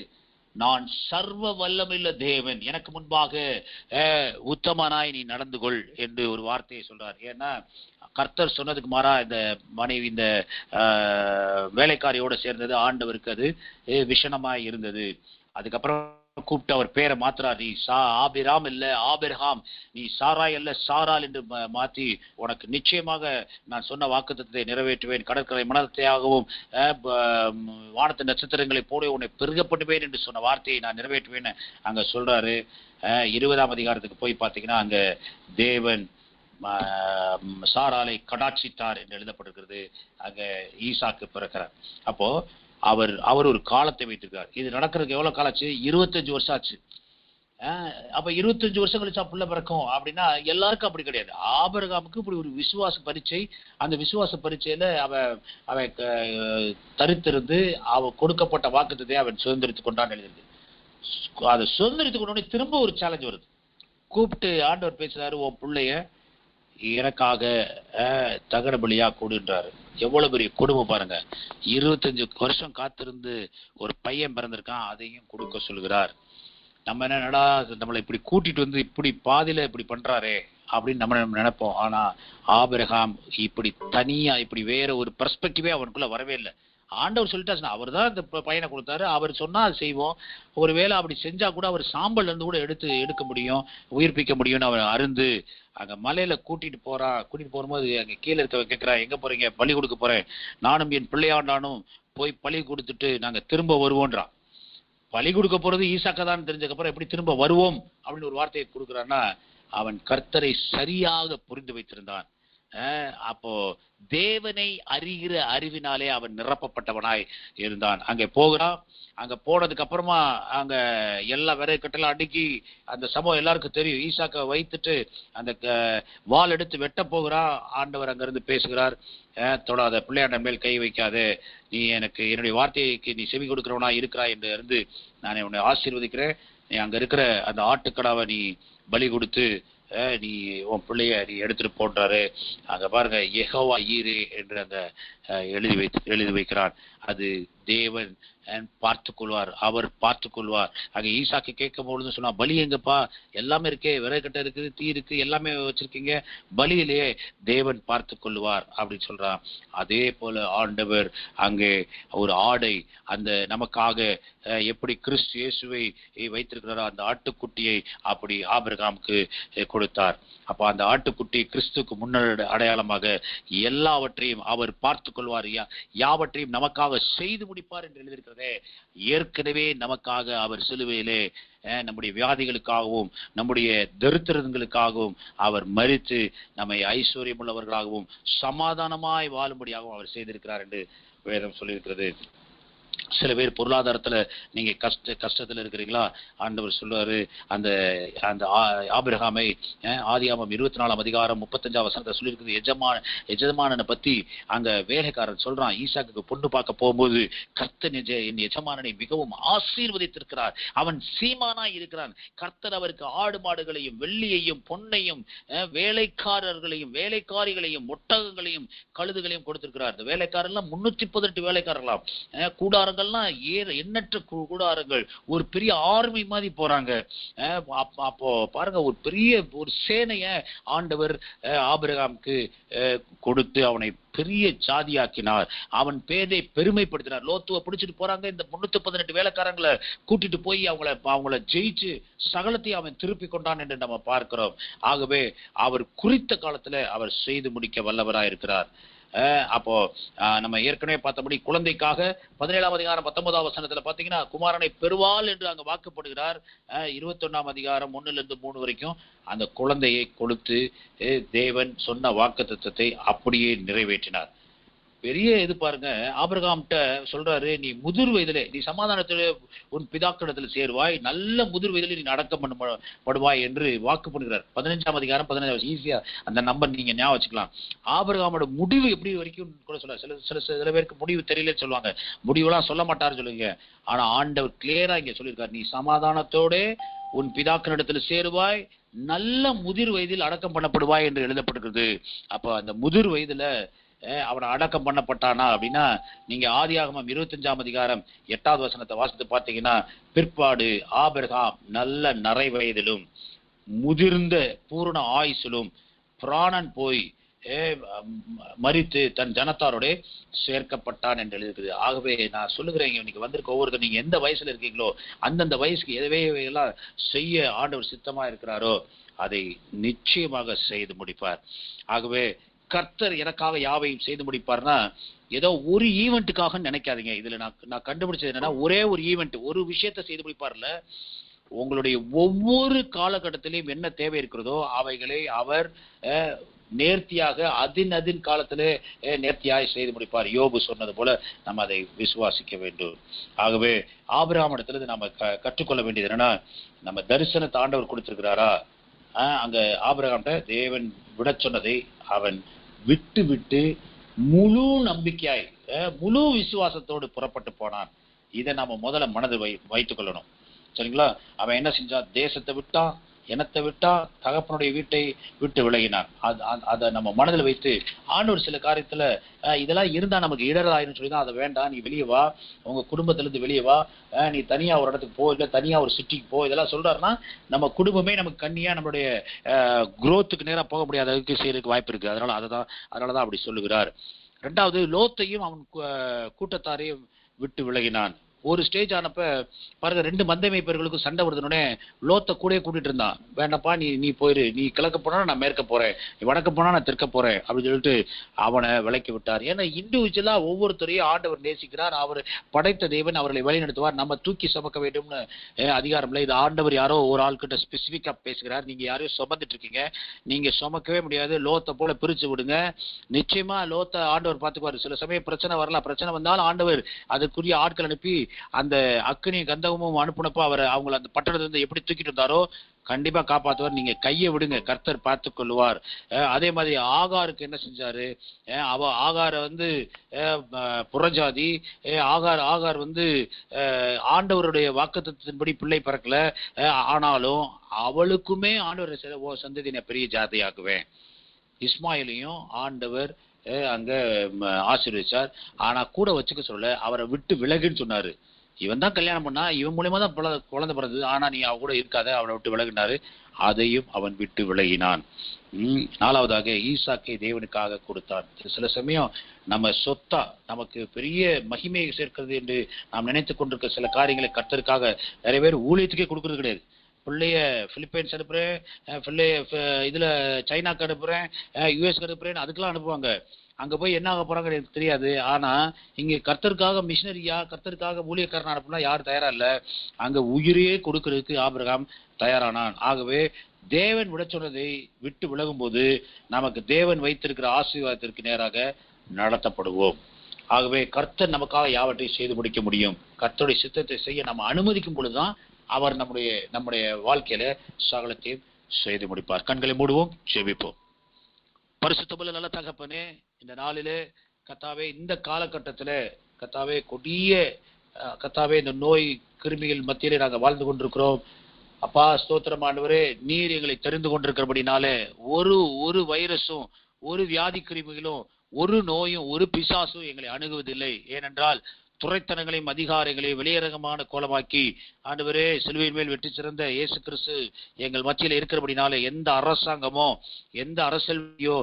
நான் சர்வ வல்லமையுள்ள தேவன், எனக்கு முன்பாக உத்தமனாய் நீ நடந்து கொள் என்று ஒரு வார்த்தையை சொல்றார். ஏன்னா கர்த்தர் சொன்னதுக்கு மாறா இந்த மனைவி இந்த வேலைக்காரியோட சேர்ந்தது ஆண்டவருக்கு அது விஷனமாய் இருந்தது. அதுக்கப்புறம் கூப்பிட்டு அவர் பேரை மாத்துறார், நீ ஆபிராம் இல்ல ஆபிரகாம், நீ சாராய் அல்ல சாரால் என்று மாற்றி உனக்கு நிச்சயமாக நான் சொன்ன வாக்குத்தத்தத்தை நிறைவேற்றுவேன், கடற்கரை மணத்தையாகவும் வானத்து நட்சத்திரங்களை போல உன்னை பெருக பண்ணுவேன் என்று சொன்ன வார்த்தையை நான் நிறைவேற்றுவேன்னு அங்க சொல்றாரு. 20ஆம் அதிகாரத்துக்கு போய் பார்த்தீங்கன்னா அங்க தேவன் சாராலை கடாட்சித்தார் என்று எழுதப்பட்டிருக்கிறது. அங்க ஈசாக்கு பிறக்கிறார். அப்போ அவர் ஒரு காலத்தை வைத்திருக்கார். இது நடக்கிறதுக்கு எவ்வளவு காலம் ஆச்சு? 25 வருஷம் ஆச்சு. அப்ப 25 வருஷம் கழிச்சா புள்ள பிறக்கும் அப்படின்னா எல்லாருக்கும் அப்படி கிடையாது. ஆபிரகாமுக்கு இப்படி ஒரு விசுவாச பரீட்சை. அந்த விசுவாச பரீட்சையில அவன் தரித்திருந்து கொடுக்கப்பட்ட வாக்குத்தத்தை அவன் சுதந்திரித்துக் கொண்டான் எழுதிருக்கு. அதை சுதந்திரித்துக் கொண்டோடனே திரும்ப ஒரு சேலஞ்ச் வருது. கூப்பிட்டு ஆண்டவர் பேசுறாரு, உன் பிள்ளைய எனக்காக தகன பலியா கொடுன்றாரு. எவ்வளவு பெரிய கொடுமை பாருங்க. 25 வருஷம் காத்திருந்து ஒரு பையன் பிறந்திருக்கான், அதையும் கொடுக்க சொல்கிறார். நம்ம என்னடா நம்மளை இப்படி கூட்டிட்டு வந்து இப்படி பாதியில இப்படி பண்றாரே அப்படின்னு நம்ம நினைப்போம். ஆனா ஆபிரகாம் இப்படி தனியா இப்படி வேற ஒரு பெர்ஸ்பெக்டிவே அவனுக்குள்ள வரவே இல்லை. ஆண்டவர் சொல்லிட்டாச்சுன்னா அவர் தான் இந்த பையனை கொடுத்தாரு, அவர் சொன்னா அது செய்வோம். ஒருவேளை அப்படி செஞ்சா கூட அவர் சாம்பல்ல இருந்து கூட எடுக்க முடியும், உயிர்ப்பிக்க முடியும்னு அவர் அருந்து அங்க மலையில கூட்டிட்டு போகும்போது அங்க கீழே இருக்க கேட்கிறா, எங்க போறீங்க? பலி கொடுக்க போறேன், நானும் என் பிள்ளையாண்டானும் போய் பலி கொடுத்துட்டு நாங்க திரும்ப வருவோன்றான். பலி கொடுக்க போறது ஈசாக்கதான் தெரிஞ்சதுக்கப்புறம் எப்படி திரும்ப வருவோம் அப்படின்னு ஒரு வார்த்தையை கொடுக்குறான்னா அவன் கர்த்தரை சரியாக புரிந்து வைத்திருந்தான். அப்போ தேவனை அறிகிற அறிவினாலே அவன் நிரப்பப்பட்டவனாய் இருந்தான். அங்கே போகிறான். அங்க போனதுக்கு அப்புறமா அங்க எல்லா விரை கட்டெல்லாம் அடுக்கி அந்த சம்பவம் எல்லாருக்கும் தெரியும். ஈசாக்க வைத்துட்டு அந்த வாள் எடுத்து வெட்ட போகிறான். ஆண்டவர் அங்க இருந்து பேசுகிறார், தொடாத, பிள்ளையாண்ட மேல் கை வைக்காது, நீ எனக்கு என்னுடைய வார்த்தைக்கு நீ செவி கொடுக்கிறவனா இருக்கிறாய் என்று இருந்து நான் உன்னை ஆசீர்வதிக்கிறேன். நீ அங்க இருக்கிற அந்த ஆட்டுக்கடாவை நீ பலி கொடுத்து நீ உன் பிள்ளைய நீ எடுத்துட்டு போன்றாரு. அங்க பாருங்க, யெகோவா ஈரே என்று அங்க எழுதி வைக்கிறான். அது தேவன் பார்த்துக் கொள்வார், அவர் பார்த்துக் கொள்வார். அங்க ஈசாக்கு கேட்கும் பொழுது சொன்னா, பலி எங்கப்பா? எல்லாமே இருக்கே, விறகட்டை இருக்குது, தீ இருக்கு, எல்லாமே வச்சிருக்கீங்க, பலியிலேயே தேவன் பார்த்து கொள்வார் அப்படின்னு சொல்றான். அதே போல ஆண்டவர் அங்கே ஒரு ஆடை அந்த நமக்காக எப்படி கிறிஸ்து இயேசுவை வைத்திருக்கிறாரோ அந்த ஆட்டுக்குட்டியை அப்படி ஆபிரகாமுக்கு கொடுத்தார். அப்ப அந்த ஆட்டுக்குட்டி கிறிஸ்துக்கு முன்னாடி அடையாளமாக எல்லாவற்றையும் அவர் பார்த்து கொள்வார், யாவற்றையும் நமக்காக செய்து முடிப்பார் என்று எழுதியிருக்கிறதே. ஏற்கனவே நமக்காக அவர் சிலுவையிலே நம்முடைய வியாதிகளுக்காகவும் நம்முடைய தரித்திரங்களுக்காகவும் அவர் மரித்து நம்மை ஐஸ்வர்யம் உள்ளவர்களாகவும் சமாதானமாய் வாழும்படியாகவும் அவர் செய்திருக்கிறார் என்று வேதம் சொல்லியிருக்கிறது. சில பேர் பொருளாதாரத்துல நீங்க கஷ்டத்துல இருக்கிறீங்களா? ஆண்டவர் சொல்லுவாரு, அந்த அந்த ஆபிரகாமை ஆதியாகமம் 24 அதிகாரம் 35 வசனத்தை சொல்லியிருக்குது. எஜமானனை பத்தி அங்க வேலைக்காரன் சொல்றான், ஈசாக்கு பொண்ணு பார்க்க போகும்போது, கர்த்தர் என் எஜமானனை மிகவும் ஆசீர்வதித்திருக்கிறார், அவன் சீமானாய் இருக்கிறான். கர்த்தர் அவருக்கு ஆடு மாடுகளையும் வெள்ளியையும் பொன்னையும் வேலைக்காரர்களையும் வேலைக்காரிகளையும் ஒட்டகங்களையும் கழுதுகளையும் கொடுத்திருக்கிறார். இந்த வேலைக்காரர்கள் 318 வேலைக்காரர்களாம். கூடாரங்கள்லாம் எண்ணற்ற கூடாரங்கள், ஒரு பெரிய ஆர்மி மாதிரி போறாங்க. அப்போ பாருங்க, ஒரு பெரிய ஒரு சேனைய ஆண்டவர் ஆபிரகாமுக்கு கொடுத்து அவனை பெரிய ஜாதியாக்கினார். அவன் பேரை பெருமைப்படுத்தினார். லோத்துவ பிடிச்சிட்டு போறாங்க, இந்த 318 வேலைக்காரங்களை கூட்டிட்டு போய் அவங்கள ஜெயிச்சு சகலத்தையும் அவன் திருப்பி கொண்டான் என்று நம்ம பார்க்கிறோம். ஆகவே அவர் குறித்த காலத்துல அவர் செய்து முடிக்க வல்லவராயிருக்கிறார். அப்போ நம்ம ஏற்கனவே பார்த்தபடி குழந்தைக்காக 17 அதிகாரம் 19 வசனத்துல பாத்தீங்கன்னா குமாரனை பெறுவாள் என்று அங்க வாக்குப்படுகிறார். 21 அதிகாரம் 1-3 வரைக்கும் அந்த குழந்தையை கொடுத்து தேவன் சொன்ன வாக்குத்தத்தத்தை அப்படியே நிறைவேற்றினார். பெரிய இது பாருங்க, ஆபிரகாம்கிட்ட சொல்றாரு, நீ முதிர் வயதிலே நீ சமாதானத்துல உன் பிதாக்களிடத்துல சேருவாய், நல்ல முதிர் வயதிலே நீ அடக்கம் பண்ணப்படுவாய் என்று வாக்கு பண்ணுகிறார். 15 அதிகாரம் 15 ஈஸியா அந்த நம்பர் நீங்க ஞாபகம் வச்சுக்கலாம். ஆபிரகாமோட முடிவு எப்படி வரைக்கும் கூட சொல்ல, சில பேருக்கு முடிவு தெரியலன்னு சொல்லுவாங்க, முடிவெல்லாம் சொல்ல மாட்டாருன்னு சொல்லுவீங்க. ஆனா ஆண்டவர் கிளியரா இங்க சொல்லியிருக்காரு, நீ சமாதானத்தோட உன் பிதாக்களிடத்துல சேருவாய், நல்ல முதிர் வயதில் அடக்கம் பண்ணப்படுவாய் என்று எழுதப்பட்டிருக்கிறது. அப்ப அந்த முதிர் வயதுல அவனை அடக்கம் பண்ணப்பட்டானா அப்படின்னா, நீங்க ஆதியாகமம் 25 அதிகாரம் 8 வசனத்தை வாசித்து பார்த்தீங்கன்னா, பிற்பாடு ஆபிரகாம் நல்ல நரை வயதிலும் முதிர்ந்த பூரண ஆயுசிலும் பிராணன் போய் மரித்து தன் ஜனத்தாரோட சேர்க்கப்பட்டான் என்று எழுதிருக்குது. ஆகவே நான் சொல்லுகிறேன், இன்னைக்கு வந்திருக்க ஒவ்வொருத்தர் நீங்க எந்த வயசுல இருக்கீங்களோ அந்தந்த வயசுக்கு எதவே எல்லாம் செய்ய ஆண்டவர் சித்தமா இருக்கிறாரோ அதை நிச்சயமாக செய்து முடிப்பார். ஆகவே கர்த்தர் எனக்காக யாவையும் செய்து முடிப்பார்னா ஏதோ ஒரு ஈவெண்ட்டுக்காக நினைக்காதீங்க. இதுல நான் கண்டுபிடிச்சது என்னன்னா, ஒரே ஒரு ஈவெண்ட், ஒரு விஷயத்த செய்து முடிப்பார்ல, உங்களுடைய ஒவ்வொரு காலகட்டத்திலையும் என்ன தேவை இருக்கிறதோ அவைகளை அவர் நேர்த்தியாக அதின் காலத்திலே நேர்த்தியாக செய்து முடிப்பார். யோபு சொன்னது போல நம்ம அதை விசுவாசிக்க வேண்டும். ஆகவே ஆபிரகாம் இடத்துல நம்ம கற்றுக்கொள்ள வேண்டியது என்னன்னா, நம்ம தரிசனத்தை ஆண்டவர் கொடுத்திருக்கிறாரா, அங்க ஆபிரகாம்கிட்ட தேவன் விட சொன்னதை அவன் விட்டு முழு நம்பிக்கையாய் முழு விசுவாசத்தோடு புறப்பட்டு போனான். இதை நம்ம முதல்ல மனதில் வைத்துக் கொள்ளணும். சரிங்களா? அவன் என்ன செஞ்சான்? தேசத்தை விட்டான், இனத்தை விட்டா, தகப்பனுடைய வீட்டை விட்டு விலகினான். அதை நம்ம மனதில் வைத்து ஆண்டவர் சில காரியத்துல இதெல்லாம் இருந்தா நமக்கு இடராயின்னு சொல்லி தான் அதை வேண்டாம், நீ வெளியே வா, உங்க குடும்பத்திலிருந்து வெளியே வா, நீ தனியா ஒரு இடத்துக்கு போ, இல்லை தனியா ஒரு சிட்டிக்கு போ, இதெல்லாம் சொல்றாருன்னா நம்ம குடும்பமே நமக்கு கண்ணியா நம்மளுடைய குரோத்துக்கு நேரம் போக முடியாத அளவுக்கு செய்யறதுக்கு வாய்ப்பு இருக்கு. அதனாலதான் அப்படி சொல்லுகிறார். ரெண்டாவது, லோத்தையும் அவன் கூட்டத்தாரையும் விட்டு விலகினான். ஒரு ஸ்டேஜ் ஆனப்ப பாருங்க, 2 மந்தை மேய்ப்பர்களுக்கும் சண்டை வருதுனே லோத்தை கூட கூட்டிட்டு இருந்தான். வேண்டாப்பா, நீ போயிரு, நீ கிழக்க போனா நான் மேற்க போறேன், நீ வடக்க போனா நான் தெற்க போறேன் அப்படின்னு சொல்லிட்டு அவனை விலக்கி விட்டார். ஏன்னா இண்டிவிஜுவலா ஒவ்வொருத்தரையும் ஆண்டவர் நேசிக்கிறார். அவர் படைத்த தேவன் அவர்களை வழிநடத்துவார். நம்ம தூக்கி சுமக்க வேண்டும்னு அதிகாரம் இல்லை. இது ஆண்டவர் யாரோ ஒரு ஆள் கிட்ட ஸ்பெசிபிக்கா பேசுகிறார். நீங்க யாரையும் சுமந்துட்டு இருக்கீங்க, நீங்க சுமக்கவே முடியாது, லோத்தை போல பிரிச்சு விடுங்க, நிச்சயமா லோத்தை ஆண்டவர் பார்த்துக்குவார். சில சமயம் பிரச்சனை வரலாம், பிரச்சனை வந்தாலும் ஆண்டவர் அதுக்குரிய ஆட்கள் அனுப்பி அந்த அக்னியும் கந்தகமும் அனுப்புனப்போ அவர் அவங்களை அந்த பட்டணத்திலிருந்து எப்படி தூக்கிட்டு இருந்தாரோ கண்டிப்பா காப்பாற்றுவார். நீங்க கையை விடுங்க, கர்த்தர் பார்த்து கொள்வார். அதே மாதிரி ஆகாருக்கு என்ன செஞ்சாரு? ஆகார புறஜாதி, ஆகார் ஆண்டவருடைய வாக்குத்தத்தத்தின்படி பிள்ளை பிறக்கல, ஆனாலும் அவளுக்குமே ஆண்டவர் சந்ததியை பெரிய ஜாதியாக்குவேன். இஸ்மாயிலையும் ஆண்டவர் அங்க ஆசீர்வதிச்சார். ஆனா கூட வச்சுக்க சொல்ல, அவரை விட்டு விலகுன்னு சொன்னாரு. இவன் தான் கல்யாணம் பண்ணா, இவன் மூலியமா தான் குழந்தை பிறந்தது, ஆனா நீ அவ கூட இருக்காத, அவனை விட்டு விலகினாரு. அதையும் அவன் விட்டு விலகினான். 4வதாக, ஈசாக்கை தேவனுக்காக கொடுத்தான். சில சமயம் நம்ம சொத்தா நமக்கு பெரிய மகிமையை சேர்க்கிறது என்று நாம் நினைத்து கொண்டிருக்க சில காரியங்களை கர்த்தருக்காக நிறைய பேர் ஊழியத்துக்கே கொடுக்கறது கிடையாது. பிள்ளைய பிலிப்பைன்ஸ் அனுப்புறேன், பிள்ளைய இதுல சைனாக்கு அனுப்புறேன், யுஎஸ்க்கு அனுப்புறேன், அதுக்கெல்லாம் அனுப்புவாங்க. அங்க போய் என்ன ஆக போறாங்க எனக்கு தெரியாது. ஆனா இங்க கர்த்தருக்காக மிஷினரியா, கர்த்தருக்காக ஊழியக்காரன் அனுப்புனா யாரும் தயாரா இல்ல. அங்க உயிரையே கொடுக்கறதுக்கு ஆபிரகாம் தயாரானான். ஆகவே தேவன் விட சொன்னதை விட்டு விலகும் போது நமக்கு தேவன் வைத்திருக்கிற ஆசீர்வாதத்திற்கு நேராக நடத்தப்படுவோம். ஆகவே கர்த்தர் நமக்காக யாவற்றையும் செய்து முடிக்க முடியும். கர்த்தருடைய சித்தத்தை செய்ய நம்ம அனுமதிக்கும் பொழுதுதான் அவர் நம்முடைய வாழ்க்கையில சகலத்தையும் செய்து முடிப்பார். கண்களை மூடுவோம், ஜெபிப்போம். பரிசுத்தமுள்ள நல்ல தகப்பனே, இந்த நாளிலே கர்த்தாவே, இந்த காலகட்டத்துல கர்த்தாவே, கொடிய கர்த்தாவே, இந்த நோய் கிருமிகள் மத்தியிலே நாங்கள் வாழ்ந்து கொண்டிருக்கிறோம். அப்பா ஸ்தோத்திரம் ஆண்டவரே, நீர் எங்களை தெரிந்து கொண்டிருக்கிறபடினாலே ஒரு வைரஸும், ஒரு வியாதி கிருமிகளும், ஒரு நோயும், ஒரு பிசாசும் எங்களை அணுகுவதில்லை. ஏனென்றால் துறைத்தனங்களையும் அதிகாரங்களையும் வெளியரங்கமான கோலமாக்கி ஆண்டவரே, சிலுவையின் மேல் வெற்றி சிறந்த இயேசு கிறிஸ்து எங்கள் மத்தியில் இருக்கிறபடினால எந்த அரசாங்கமோ எந்த அரசியலையோ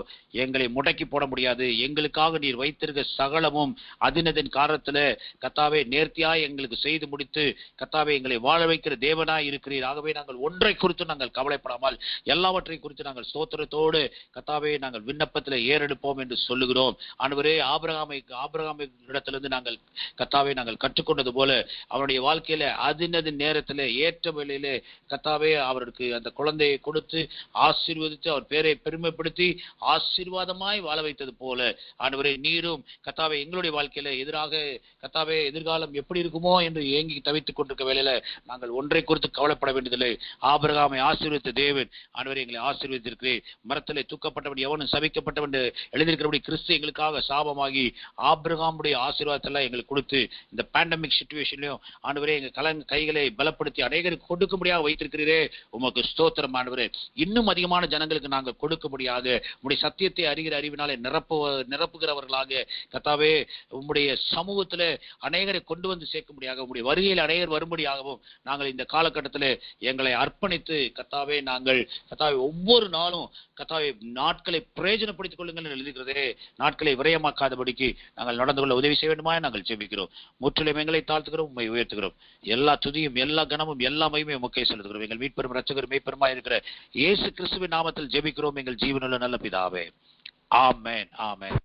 எங்களை முடக்கி போட முடியாது. எங்களுக்காக நீர் வைத்திருக்க சகலமும் அதினதின் காரணத்துல கர்த்தாவே நேர்த்தியாய் எங்களுக்கு செய்து முடித்து கர்த்தாவே எங்களை வாழ வைக்கிற தேவனாய் இருக்கிறீர். ஆகவே நாங்கள் ஒன்றை குறித்து நாங்கள் கவலைப்படாமல் எல்லாவற்றை குறித்து நாங்கள் ஸ்தோத்திரத்தோடு கர்த்தாவே நாங்கள் விண்ணப்பத்தில் ஏறெடுப்போம் என்று சொல்லுகிறோம். ஆண்டவரே, ஆபிரகாமை இடத்திலிருந்து நாங்கள் கர்த்தாவே நாங்கள் கற்றுக்கொண்டது போல அவருடைய வாழ்க்கையில அதினதின் நேரத்தில் ஏற்ற வேளையிலே கர்த்தாவே அவருக்கு அந்த குழந்தையை கொடுத்து ஆசீர்வதித்து அவர் பேரை பெருமைப்படுத்தி ஆசீர்வாதமாய் வாழ வைத்தது போல ஆண்டவரே, நீரும் கர்த்தாவே எங்களுடைய வாழ்க்கையில கர்த்தாவே எதிர்காலம் எப்படி இருக்குமோ என்று ஏங்கி தவித்துக் கொண்டிருக்க வேளையில நாங்கள் ஒன்றை குறித்து கவலைப்பட வேண்டியதில்லை. ஆபிரகாமை ஆசீர்வதித்த தேவன் ஆண்டவரே எங்களை ஆசீர்வதித்திருக்கிறேன். மரத்திலே தூக்கப்பட்டவன் எவனும் சபிக்கப்பட்டவன் எழுதியிருக்கிறபடி கிறிஸ்து எங்களுக்காக சாபமாகி ஆபிரகாமுடைய ஆசீர்வாதத்தெல்லாம் எங்களுக்கு கொடுத்து இந்த பேண்டமிக் சிச்சுவேஷன்லயும் ஆண்டவரே எங்க கைகளை பலப்படுத்தி அநேகருக்கு கொடுக்கும்படியாக வைத்திருக்கிறீரே, உமக்கு ஸ்தோத்திரம் ஆண்டவரே. இன்னும் அதிகமான ஜனங்களுக்கு நாங்கள் கொடுக்கும்படியாக உம்முடைய சத்தியத்தை அறிகிற அறிவினாலே நிரப்புகிறவர்களாக கர்த்தாவே உம்முடைய சமூகத்துல அநேகரை கொண்டு வந்து சேர்க்கும்படியாக உம்முடைய வருகையில் அநேகர் வரும்படியாகவும் நாங்கள் இந்த காலகட்டத்தில் எங்களை அர்ப்பணித்து கர்த்தாவே நாங்கள் கர்த்தாவே ஒவ்வொரு நாளும் கர்த்தாவே நாட்களை பிரயோஜனப்படுத்திக் கொள்ளுங்கள் எழுதுகிறதே, நாட்களை விரயமாக்காதபடிக்கு நாங்கள் நடந்து கொள்ள உதவி செய்ய வேண்டுமா நாங்கள் ஜெபிக்கிறோம். முற்றிலும் எங்களை தாழ்த்துகிறோம், உம்மை உயர்த்துகிறோம். எல்லா துதியும் எல்லா கனமும் எல்லா மகிமையும் உமக்கே செலுத்துகிறோம். எங்கள் மீட்பெரும் இரட்சகரும் மெய்ப்பெருமாய் இருக்கிற இயேசு கிறிஸ்துவின் நாமத்தில் ஜெபிக்கிறோம் எங்கள் ஜீவனுள்ள நல்ல பிதாவே. ஆமென், ஆமென்.